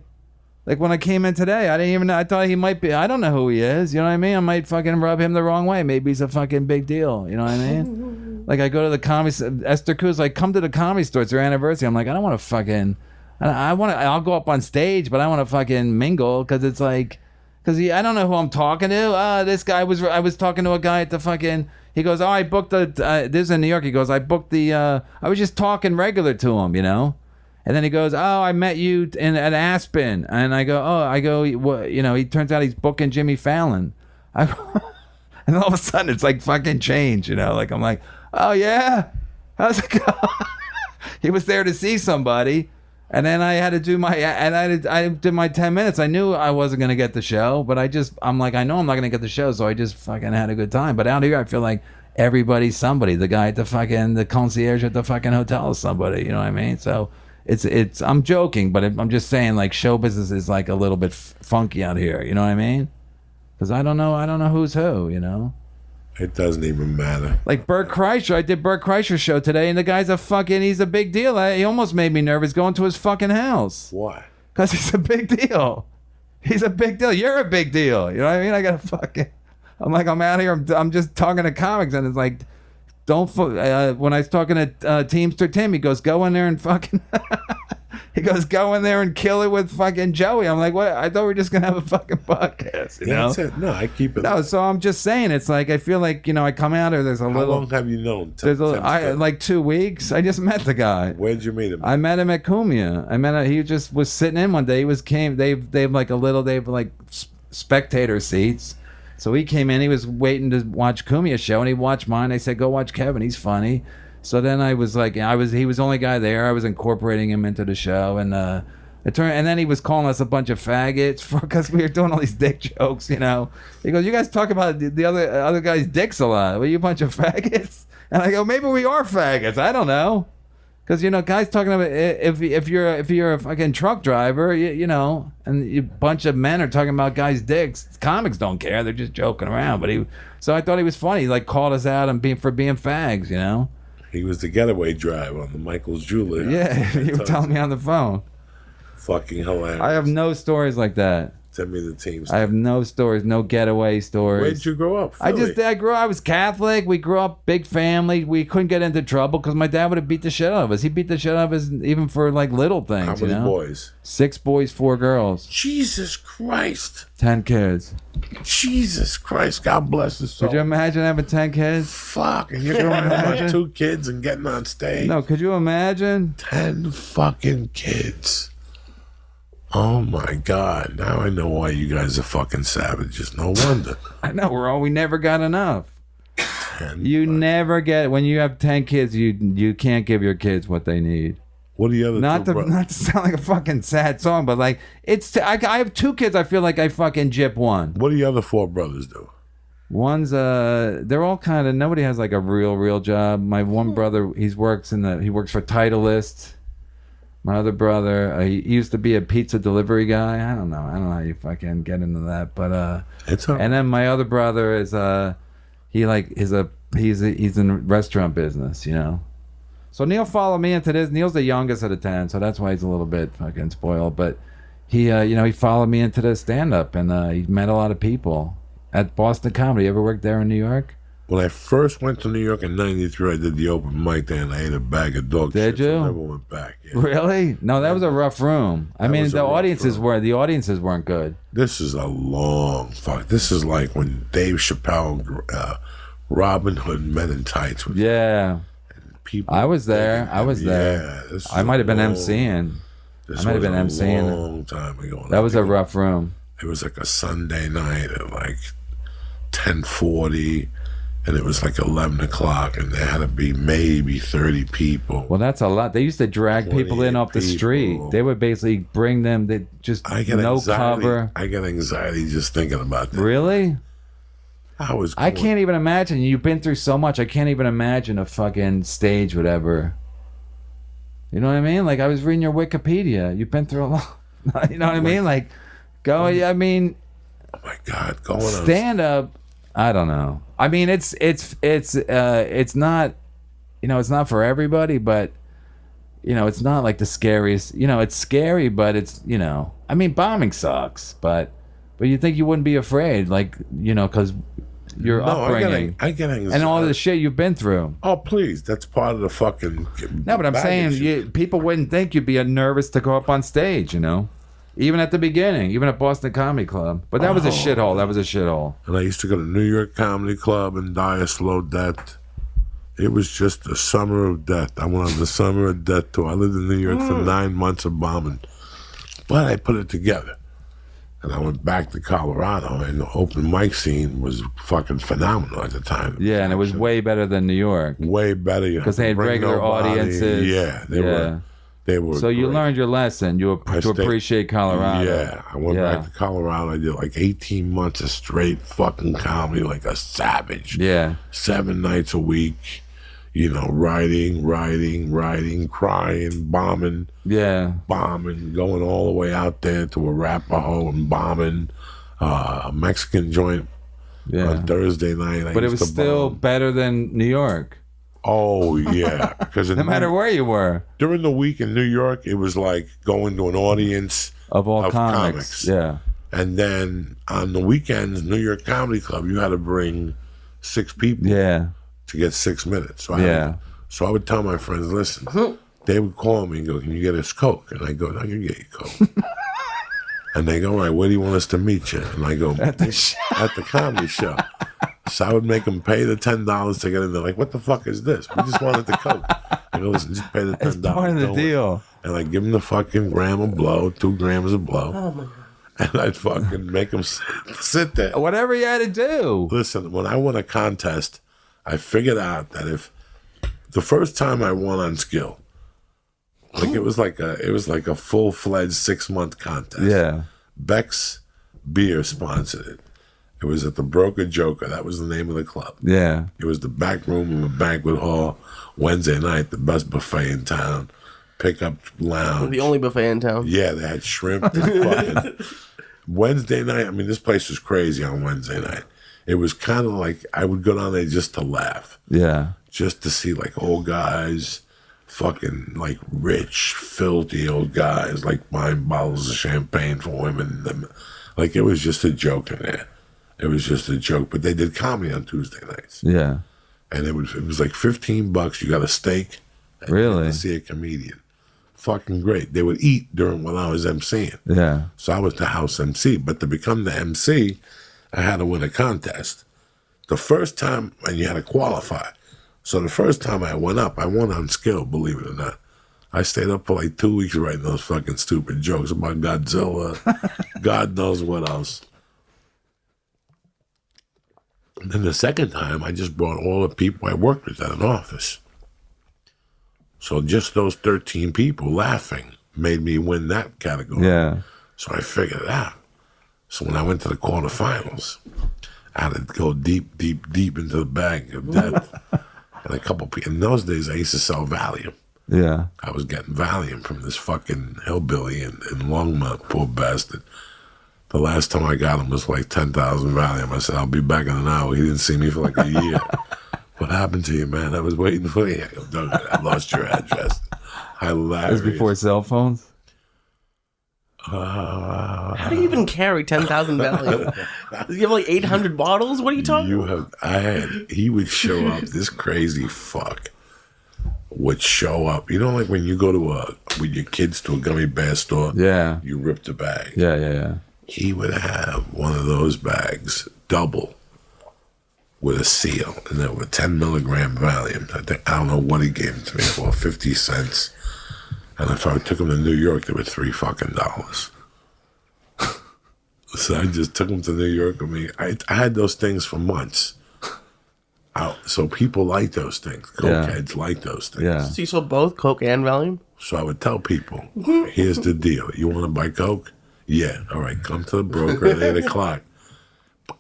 Like when I came in today, I thought he might be. I don't know who he is. You know what I mean? I might fucking rub him the wrong way. Maybe he's a fucking big deal. You know what I mean? Like I go to the comedy. Esther Koo's like, come to the Comedy Store. It's their anniversary. I'm like, I don't want to fucking. I'll go up on stage, but I want to fucking mingle, because it's like, I don't know who I'm talking to. This guy I was talking to a guy at the fucking. He goes, I booked this is in New York. He goes, I booked I was just talking regular to him, And then he goes, I met you at Aspen. And I go, what? He turns out he's booking Jimmy Fallon. And all of a sudden it's like fucking change, Like I'm like, oh yeah, how's it going? He was there to see somebody. And then I had to do I did my 10 minutes. I knew I wasn't going to get the show, but I'm like, I know I'm not going to get the show, so I just fucking had a good time. But out here, I feel like everybody's somebody. The guy at the concierge at the fucking hotel is somebody, you know what I mean? So it's I'm joking, but I'm just saying, like, show business is like a little bit funky out here, you know what I mean? Because I don't know who's who,
It doesn't even matter.
Like Bert Kreischer, I did Bert Kreischer's show today, and the guy's he's a big deal. He almost made me nervous going to his fucking house.
Why?
Because he's a big deal. He's a big deal. You're a big deal. You know what I mean? I gotta fucking. I'm like, I'm out here. I'm just talking to comics, and it's like, don't. When I was talking to Teamster Tim, he goes, go in there and fucking. He goes, go in there and kill it with fucking Joey. I'm like, what? I thought we were just going to have a fucking podcast,
That's it. No, I keep it.
No, so I'm just saying, it's like, I feel like, I come out here, there's a little...
How long have you known?
Like 2 weeks. I just met the guy.
Where'd you meet him?
I met him at Cumia. He just was sitting in one day. They have like spectator seats. So he came in, he was waiting to watch Cumia's show, and he watched mine. I said, go watch Kevin, he's funny. So then I was like, he was the only guy there. I was incorporating him into the show, and and then he was calling us a bunch of faggots because we were doing all these dick jokes, He goes, you guys talk about the other guy's dicks a lot. Were you a bunch of faggots? And I go, maybe we are faggots. I don't know, because guys talking about if you're a fucking truck driver, and a bunch of men are talking about guys' dicks. Comics don't care; they're just joking around. But so I thought he was funny. He like called us out and being fags,
He was the getaway driver on the Michael's Jewelry.
Yeah, you were telling me on the phone.
Fucking hilarious.
I have no stories like that.
Send me the teams.
I have no stories, no getaway stories.
Where did you grow up? Philly.
I was Catholic. We grew up big family. We couldn't get into trouble because my dad would have beat the shit out of us. He beat the shit out of us even for like little things.
How many boys?
6 boys, 4 girls.
Jesus Christ.
10 kids.
Jesus Christ. God bless his soul.
Could you imagine having 10 kids?
Fuck. And you're growing up with 2 kids and getting on stage.
No, could you imagine?
10 fucking kids. Oh my God. Now I know why you guys are fucking savages. No wonder.
I know, we never got enough.
10
You never get, when you have 10 kids, you can't give your kids what they need.
What are the other
not to sound like a fucking sad song, but like, I have 2 kids, I feel like I fucking jip one.
What do the other 4 brothers do?
One's they're all kind of, nobody has like a real job. My one brother, he works for Titleist. My other brother, he used to be a pizza delivery guy. I don't know how you fucking get into that, but
It's all right.
And then my other brother is he's in restaurant business, So Neil followed me into this. Neil's the youngest of the 10, so that's why he's a little bit fucking spoiled. But he he followed me into the stand up, and he met a lot of people at Boston Comedy. You ever worked there in New York?
When I first went to New York in '93, I did the open mic there, and I ate a bag of dog
Did
shit.
you?
So I never went back. Yeah.
Really? No, that was a rough room. I mean,
was a
the
rough
audiences
room.
the audiences weren't good.
This is a long fuck. This is like when Dave Chappelle, Robin Hood, Men in Tights. Was
Yeah.
people.
I was there. I was there.
Yeah, this is
I might have been
long-
emceeing.
This
I might have
was
been
a
emceeing.
long time ago.
That was a rough room.
It was like a Sunday night at like 10:40, and it was like 11 o'clock, and there had to be maybe 30 people.
Well, that's a lot. They used to drag people in
28
off the street.
people.
They would basically bring them. They just
I get
no
anxiety.
cover.
I get anxiety just thinking about that.
Really? I
going-
can't even imagine. You've been through so much. I can't even imagine a fucking stage would ever. You know what I mean? Like I was reading your Wikipedia. You've been through a lot. You know what I mean? Like, I mean,
Oh my God, going on.
stand up. I don't know. I mean, it's not, it's not for everybody, but it's not like the scariest. It's scary, but it's I mean, bombing sucks, but you think you wouldn't be afraid, like because your upbringing
I get anxiety.
and all the shit you've been through.
Oh, please, that's part of the fucking.
No, but I'm saying people wouldn't think you'd be nervous to go up on stage, even at the beginning, even at Boston Comedy Club. But that was a shithole. That was a shithole.
And I used to go to New York Comedy Club and die a slow death. It was just a summer of death. I went on the summer of death tour. I lived in New York for 9 months of bombing. But I put it together. And I went back to Colorado, and the open mic scene was fucking phenomenal at the time.
Yeah, and it was way better than New York.
Way better.
Because they had regular audiences.
Yeah, they were.
So you
great.
learned your lesson. To appreciate Colorado.
Yeah, I went back to Colorado. I did like 18 months of straight fucking comedy, like a savage.
Yeah.
7 nights a week, writing, crying, bombing.
Yeah.
Bombing, going all the way out there to Arapahoe and bombing a Mexican joint on Thursday night.
But it was still better than New York.
Oh, yeah. Because
no matter where you were.
During the week in New York, it was like going to an audience
of all comics. Yeah.
And then on the weekends, New York Comedy Club, you had to bring 6 people to get 6 minutes. So I would tell my friends, listen, they would call me and go, can you get us Coke? And I go, I can get you Coke. And they go, all right, where do you want us to meet you? And I go, at the comedy show. So I would make them pay the $10 to get in there. Like, what the fuck is this? We just wanted the Coke. I go, listen, just pay the $10.
It's part of the deal.
And I give them the fucking gram of blow, 2 grams of blow. Oh, my God. And I'd fucking make them sit there.
Whatever you had to do.
Listen, when I won a contest, I figured out that if the first time I won on skill, like it was like a full-fledged 6-month contest.
Yeah.
Beck's Beer sponsored it. It was at the Broker Joker. That was the name of the club.
Yeah.
It was the back room of a banquet hall. Wednesday night, the best buffet in town. Pickup lounge.
The only buffet in town.
Yeah, they had shrimp and fucking Wednesday night. I mean, this place was crazy on Wednesday night. It was kind of like I would go down there just to laugh.
Yeah.
Just to see like old guys, fucking like rich, filthy old guys, like buying bottles of champagne for women. Like it was just a joke in there. It was just a joke. But they did comedy on Tuesday nights.
Yeah.
And it was like $15. You got a steak. And
really?
You got to see a comedian. Fucking great. They would eat during when I was emceeing.
Yeah.
So I was the house MC. But to become the MC, I had to win a contest. The first time, and you had to qualify. So the first time I went up, I won on skill, believe it or not. I stayed up for like 2 weeks writing those fucking stupid jokes about Godzilla, God knows what else. And then the second time, I just brought all the people I worked with at an office. So just those 13 people laughing made me win that category.
Yeah. So
I figured it out. So when I went to the quarterfinals, I had to go deep into the bag of death. And a couple people, in those days, I used to sell Valium.
Yeah.
I was getting Valium from this fucking hillbilly in Longmont, poor bastard. The last time I got him was like 10,000 Valium. I said, I'll be back in an hour. He didn't see me for like a year. What happened to you, man? I was waiting for you. I go, Doug, I lost your address. Hilarious.
This was before cell phones?
I
How do you even carry 10,000 Valium? Does he have like 800 bottles? What are you talking about?
He would show up, this crazy fuck would show up. You know, like when you go to with your kids to a gummy bear store,
Yeah.
you rip the bag.
Yeah.
He would have one of those bags, double, with a seal, and there were 10 milligram Valium. I don't know what he gave them to me for, 50 cents. And if I took him to New York, they were $3 fucking. So I just took him to New York with me. I had those things for months. So people like those things. Cokeheads like those things.
Yeah.
So you sold both Coke and Valium?
So I would tell people, here's the deal. You want to buy Coke? Yeah. All right, come to the broker at 8 o'clock.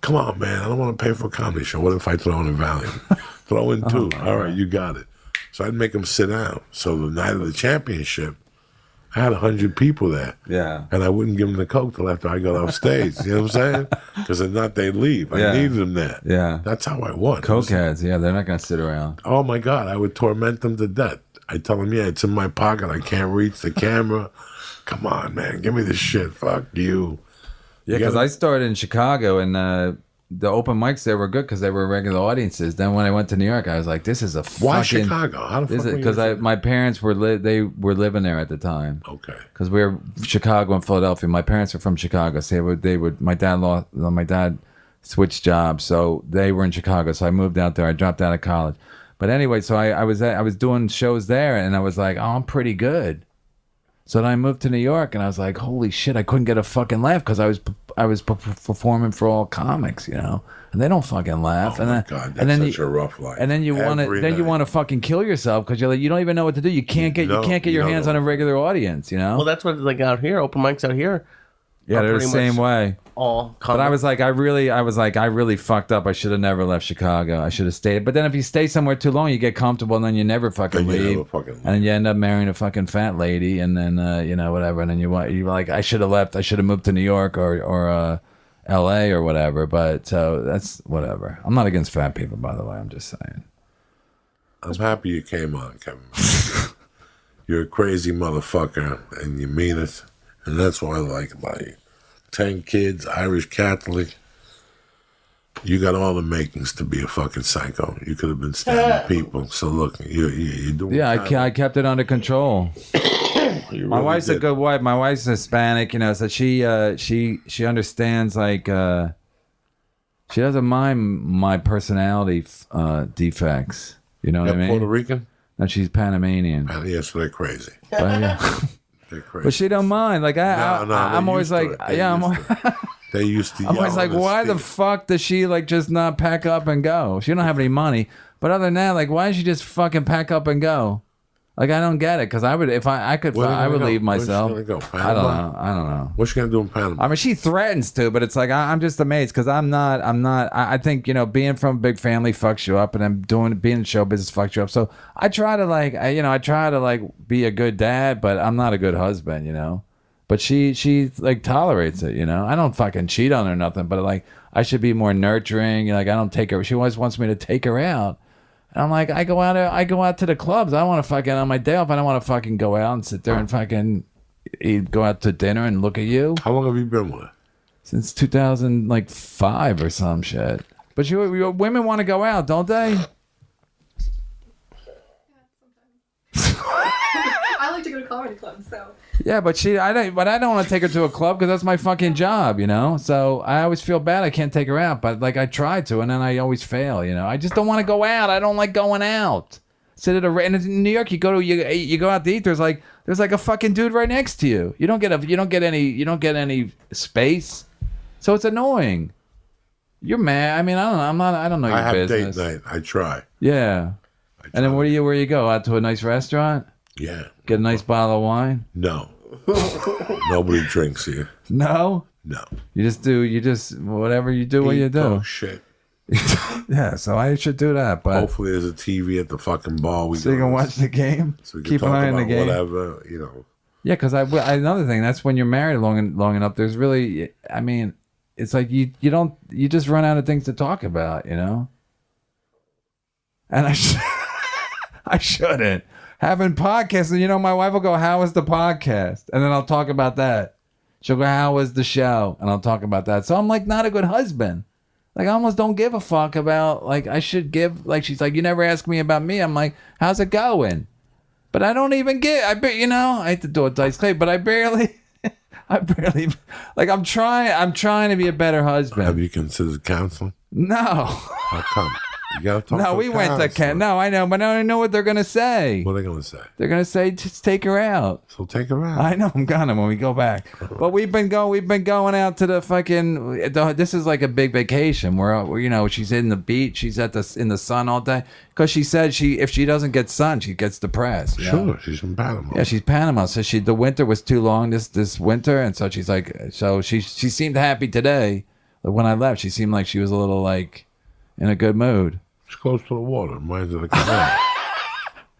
Come on, man. I don't want to pay for a comedy show. What if I throw in a Valium? Throw in 2. All right, you got it. So I'd make them sit down. So the night of the championship, I had 100 people there.
Yeah.
And I wouldn't give them the Coke till after I got off stage. You know what I'm saying? Because if not, they'd leave. I needed them there.
Yeah.
That's how I won.
Cokeheads, yeah, they're not going to sit around.
Oh, my God. I would torment them to death. I'd tell them, yeah, it's in my pocket. I can't reach the camera. Come on, man. Give me this shit. Fuck you.
Yeah, because I started in Chicago, and the open mics there were good because they were regular audiences. Then when I went to New York, I was like, "This is a fucking."
Why Chicago? How the fuck?
Because my parents were they were living there at the time.
Okay.
Because we were Chicago and Philadelphia. My parents were from Chicago, so they would. My dad switched jobs, so they were in Chicago. So I moved out there. I dropped out of college, but anyway, so I was doing shows there, and I was like, "Oh, I'm pretty good." So then I moved to New York, and I was like, "Holy shit!" I couldn't get a fucking laugh because I was performing for all comics, you know, and they don't fucking laugh.
Oh
and
my
then,
God, that's
and then
such a rough life.
And then you want to fucking kill yourself because you're like, you don't even know what to do. You can't get your hands on a regular audience, you know.
Well, that's what it's like out here. Open mics out here.
Yeah, they're the same way.
All
but I was like, I really fucked up. I should have never left Chicago. I should have stayed. But then if you stay somewhere too long, you get comfortable, and then you never fucking leave. And then you end up marrying a fucking fat lady, and then whatever. And then you're like, I should have left. I should have moved to New York or L.A. or whatever. But so that's whatever. I'm not against fat people, by the way. I'm just saying.
I'm happy you came on, Kevin. You're a crazy motherfucker, and you mean it. And that's what I like about you. 10 kids, Irish Catholic. You got all the makings to be a fucking psycho. You could have been stabbing people. So look, you're doing.
Yeah, I kept it under control. My wife's a good wife. My wife's Hispanic, you know, so she understands, like, she doesn't mind my personality defects. You know what I mean?
Puerto Rican?
No, she's Panamanian.
Yeah, so they're crazy.
But, yeah.
They're crazy.
But she don't mind. Like I'm always like,
they used to.
I'm always like, why the fuck does she like just not pack up and go? She don't have any money. But other than that, like, why does she just fucking pack up and go? Like, I don't get it. Because I would, if I could, I would leave myself.
Where's she gonna go?
I don't know.
What's she gonna do in Panama?
I mean, she threatens to, but it's like I'm just amazed because I'm not. I think, you know, being from a big family fucks you up, and then being in show business fucks you up. So I try to be a good dad, but I'm not a good husband, you know. But she like tolerates it, you know. I don't fucking cheat on her or nothing, but like I should be more nurturing. Like I don't take her. She always wants me to take her out. And I'm like, I go out to the clubs. I want to fucking, on my day off, I don't want to fucking go out and sit there and fucking go out to dinner and look at you.
How long have you been with her?
Since 2005 or some shit. But women want to go out, don't they?
I like to go to comedy clubs, so.
Yeah, but I don't want to take her to a club because that's my fucking job, you know. So I always feel bad I can't take her out, but like I try to, and then I always fail, you know. I just don't want to go out. I don't like going out. Sit at and in New York, you go out to eat. There's like a fucking dude right next to you. You don't get any space, so it's annoying. You're mad. I mean, I don't know your business.
I have date night. I try.
Yeah. And then where you go? Out to a nice restaurant?
Yeah.
Get a nice bottle of wine?
No. Nobody drinks here.
No?
No.
You just whatever you do, what you do.
Oh, shit.
Yeah, so I should do that. But
hopefully there's a TV at the fucking bar.
So you can watch the game?
So we can
keep an eye on the game?
Whatever, you know.
Yeah, because another thing, that's when you're married long enough, there's really, I mean, it's like you just run out of things to talk about, you know? And I shouldn't. Having podcasts, and you know, my wife will go, "How is the podcast?" And then I'll talk about that. She'll go, how was the show? And I'll talk about that. So I'm like not a good husband. Like I almost don't give a fuck about like I should give. Like she's like, you never ask me about me. I'm like, how's it going? But I don't even get. I hate to do it dice clay, but I barely. Like I'm trying to be a better husband.
Have you considered counseling?
No.
How come? You gotta talk.
No,
to
we went to camp. No, I know, but I don't know what they're gonna say.
What are they gonna say?
They're gonna say just take her out.
So take her out.
I know I'm gonna when we go back. But we've been going out to the fucking. This is like a big vacation. Where she's in the beach. She's in the sun all day because she said if she doesn't get sun, she gets depressed.
Sure, she's from Panama.
Yeah, she's Panama. So the winter was too long this winter, and so she's like, she seemed happy today. But when I left, she seemed like she was a little like in a good mood.
She's close to the water. Reminds her of the canal.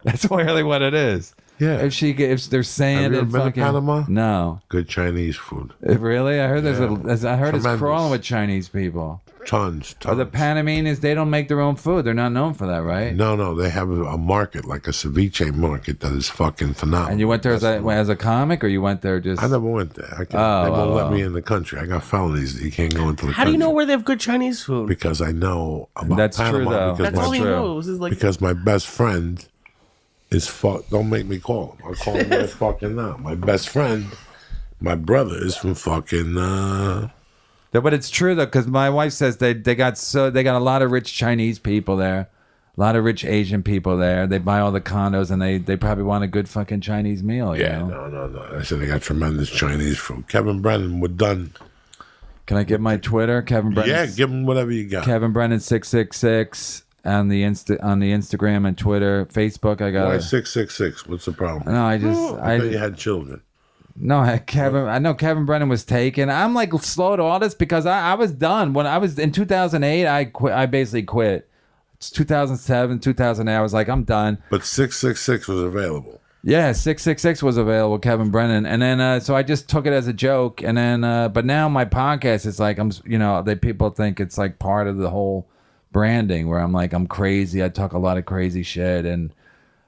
That's really what it is.
Yeah.
If there's sand
Have you ever
and
been to
fucking
Panama?
No.
Good Chinese food.
Really? I heard it's
Tremendous.
crawling with Chinese people.
Tons.
Or the Panamanians, they don't make their own food. They're not known for that, right?
No. They have a market, like a ceviche market, that is fucking phenomenal.
And you went there as a comic, or you went there just?
I never went there. They won't let me in the country. I got felonies. You can't go into the country.
How do you know where they have good Chinese food?
Because I know about
That's
Panama.
true, though.
Because
That's all he
true.
knows. Is like
because my best friend is don't make me call him. I'll call him right fucking now. My best friend, my brother, is from fucking
But it's true though, because my wife says they got a lot of rich Chinese people there, a lot of rich Asian people there. They buy all the condos, and they probably want a good fucking Chinese meal. You know?
No. I said they got tremendous Chinese food. Kevin Brennan, we're done.
Can I get my Twitter, Kevin Brennan?
Yeah, give him whatever you got.
Kevin Brennan 666 on the Instagram and Twitter, Facebook. I got
Why 666? What's the problem?
No,
I thought you had children.
No, I know Kevin Brennan was taken. I'm like slow to all this because I was done when I was in 2008. I quit. I basically quit. It's 2007, 2008. I was like, I'm done.
But 666 was available.
Yeah, 666 was available, Kevin Brennan, and then so I just took it as a joke, and then but now my podcast is like people think it's like part of the whole branding where I'm like I'm crazy. I talk a lot of crazy shit and.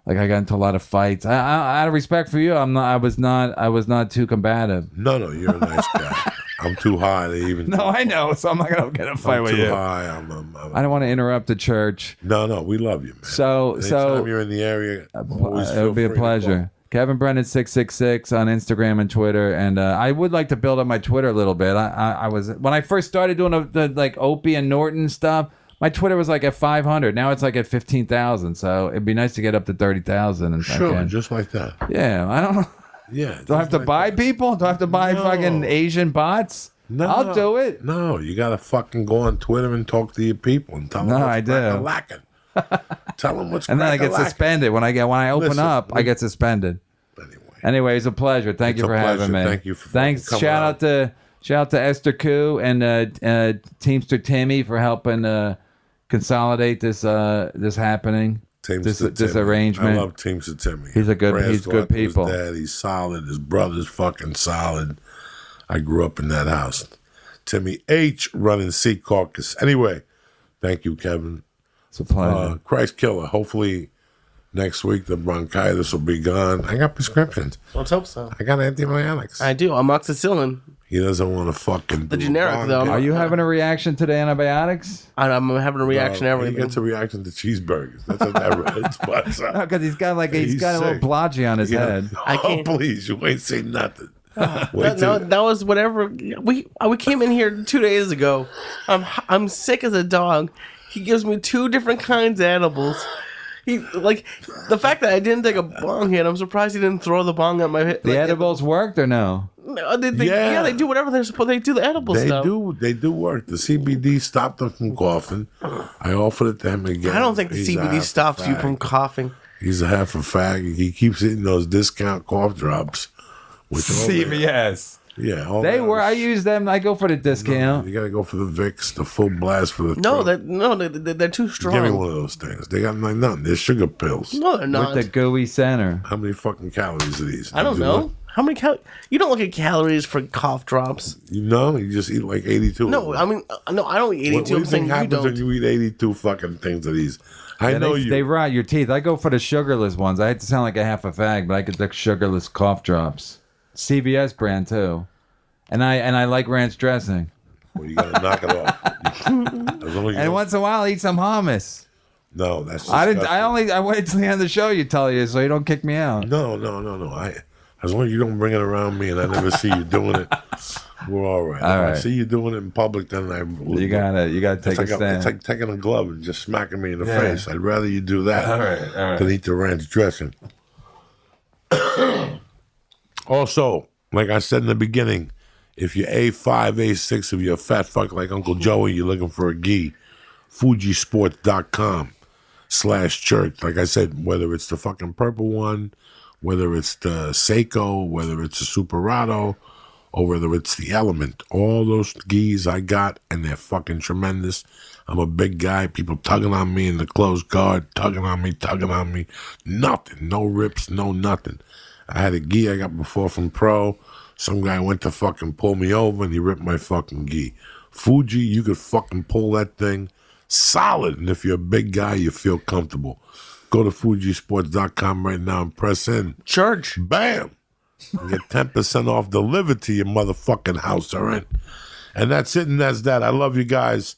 Like I got into a lot of fights. I out of respect for you, I was not too combative.
No, you're a nice guy. I'm too high to even.
No, I know, so I'm not gonna get a fight with you.
I'm too high.
I don't want to interrupt the church.
No, we love you, man.
So
Anytime you're in the area, always
it would be a
feel free to
pleasure. Kevin Brennan 666 on Instagram and Twitter, and I would like to build up my Twitter a little bit. I was when I first started doing the like Opie and Norton stuff. My Twitter was like at 500. Now it's like at 15,000. So it'd be nice to get up to 30,000. And
Sure, just like that.
Yeah, I don't know.
Yeah.
Do I have to buy people? Do I have to buy fucking Asian bots?
No,
I'll do it.
No, you gotta fucking go on Twitter and talk to your people and tell them
No,
what's
I do.
crack-a-lackin'. Tell them what's
And then I get
crack-a-lackin'.
suspended when I open
Listen,
up. I get suspended. Anyway, it's a pleasure. Thank you
It's
for
a
having
pleasure.
me.
Thank you for
Thanks.
coming
Shout out to Esther Koo and Teamster Timmy for helping consolidate this happening.
Teamster
This
Timmy.
arrangement.
I love Teamster Timmy.
He's good
Prayers go out to
people.
His dad, he's solid. His brother's fucking solid. I grew up in that house. Timmy H running Sea Caucus. Anyway, thank you, Kevin.
It's a pleasure.
Christ killer. Hopefully next week the bronchitis will be gone. I got prescriptions.
Let's hope so.
I got antibiotics.
I do. Amoxicillin.
He doesn't want to fucking
The
do a
generic, though.
Are you having a reaction to the antibiotics?
I'm having a reaction to
He
everything.
gets a reaction to cheeseburgers. That's what that is. But,
No, because he's got a
He's
little
sick.
blotchy on his head.
I can't-
please, you ain't seen nothing.
That was whatever. We came in here 2 days ago. I'm sick as a dog. He gives me 2 different kinds of edibles. He like the fact that I didn't take a bong hit. I'm surprised he didn't throw the bong at my head.
The edibles worked or no?
No, they
Yeah.
they do whatever they're supposed. They do the edible stuff.
They do work. The CBD stopped them from coughing. I offered it to him again.
I don't think the
He's a
CBD
half a
stops you
fag.
from coughing.
He's a half a fag. He keeps eating those discount cough drops. Which
CVS.
Yeah, all
They
that
were. I
is-
use them. I go for the discount.
You gotta go for the Vicks, the full blast for the
No,
throat.
they're too strong.
Give me one of those things. They got like nothing. They're sugar pills.
No, they're not.
With the gooey center.
How many fucking calories are these?
I don't
You
know. How many You don't look at calories for cough drops.
You know, you just eat like 82.
No, I mean, no, I don't eat 82.
What do you
I'm saying
think
you
happens when
don't.
you eat 82 fucking things of these? I
Yeah,
know
they,
you.
they rot your teeth. I go for the sugarless ones. I hate to sound like a half a fag, but I get the sugarless cough drops. CVS brand too. And I like ranch dressing.
Well, you gotta knock it off. As long as you
And
don't-
once in a while, I eat some hummus.
no, that's
I
disgusting.
waited till the end of the show you tell you so you don't kick me out.
No. As long as you don't bring it around me and I never see you doing it, we're all right.
All
If I
right.
see you doing it in public, then
You gotta take a stand.
It's like taking a glove and just smacking me in the
Yeah.
face. I'd rather you do that
All right.
than eat the ranch dressing. Also, like I said in the beginning, if you're A5, A6, if you're a fat fuck like Uncle Joey, you're looking for a gi, fujisports.com/church. Like I said, whether it's the fucking purple one, whether it's the Seiko, whether it's the Superado, or whether it's the Element, all those gis I got, and they're fucking tremendous. I'm a big guy. People tugging on me in the closed guard, tugging on me. Nothing. No rips, no nothing. I had a gi I got before from Pro. Some guy went to fucking pull me over and he ripped my fucking gi. Fuji, you could fucking pull that thing solid. And if you're a big guy, you feel comfortable. Go to fujisports.com right now and press in.
Church.
Bam! And get 10% off delivered to your motherfucking house, all right? And that's it and that's that. I love you guys.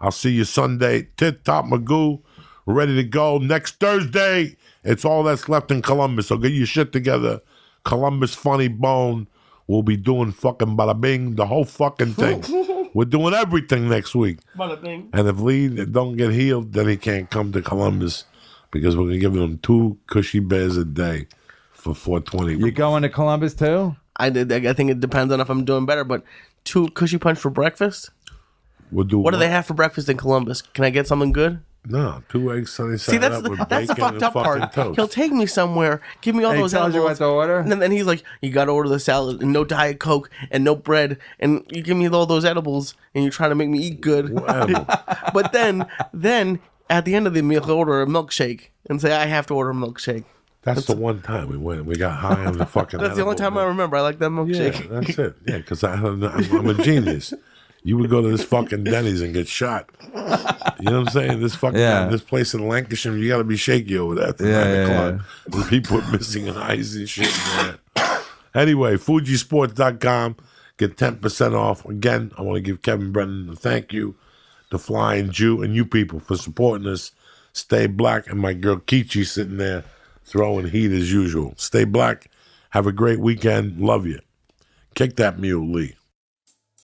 I'll see you Sunday. Tit Top Magoo, ready to go. Next Thursday, it's all that's left in Columbus. So get your shit together. Columbus Funny Bone. We'll be doing fucking bada bing, the whole fucking thing. We're doing everything next week.
Bada bing.
And if Lee don't get healed, then he can't come to Columbus because we're going to give him 2 cushy bears a day for $4.20.
You going to Columbus too?
I think it depends on if I'm doing better, but 2 cushy punch for breakfast?
We'll do
What do they have for breakfast in Columbus? Can I get something good?
No, 2 eggs sunny
See,
side
that's
up
the,
with
that's
bacon
the fucked
and
up
fucking
part.
toast.
He'll take me somewhere, give me all
He
those
tells you what
edibles,
to order?
and then he's like, "You got to order the salad and no Diet Coke and no bread, and you give me all those edibles, and you're trying to make me eat good."
Whatever.
But then at the end of the meal, he'll order a milkshake and say, "I have to order a milkshake."
That's the one time we went. We got high on the fucking
That's the only time I remember. I like that
Yeah,
milkshake.
that's it. Yeah, because I'm a genius. You would go to this fucking Denny's and get shot. You know what I'm saying? This fucking this place in Lancashire, you got to be shaky over there. At 9 o'clock. There's people with missing eyes and shit. Man. Anyway, fujisports.com. Get 10% off. Again, I want to give Kevin Brennan a thank you, the Flying Jew, and you people for supporting us. Stay black, and my girl Kichi sitting there throwing heat as usual. Stay black. Have a great weekend. Love you. Kick that mule, Lee.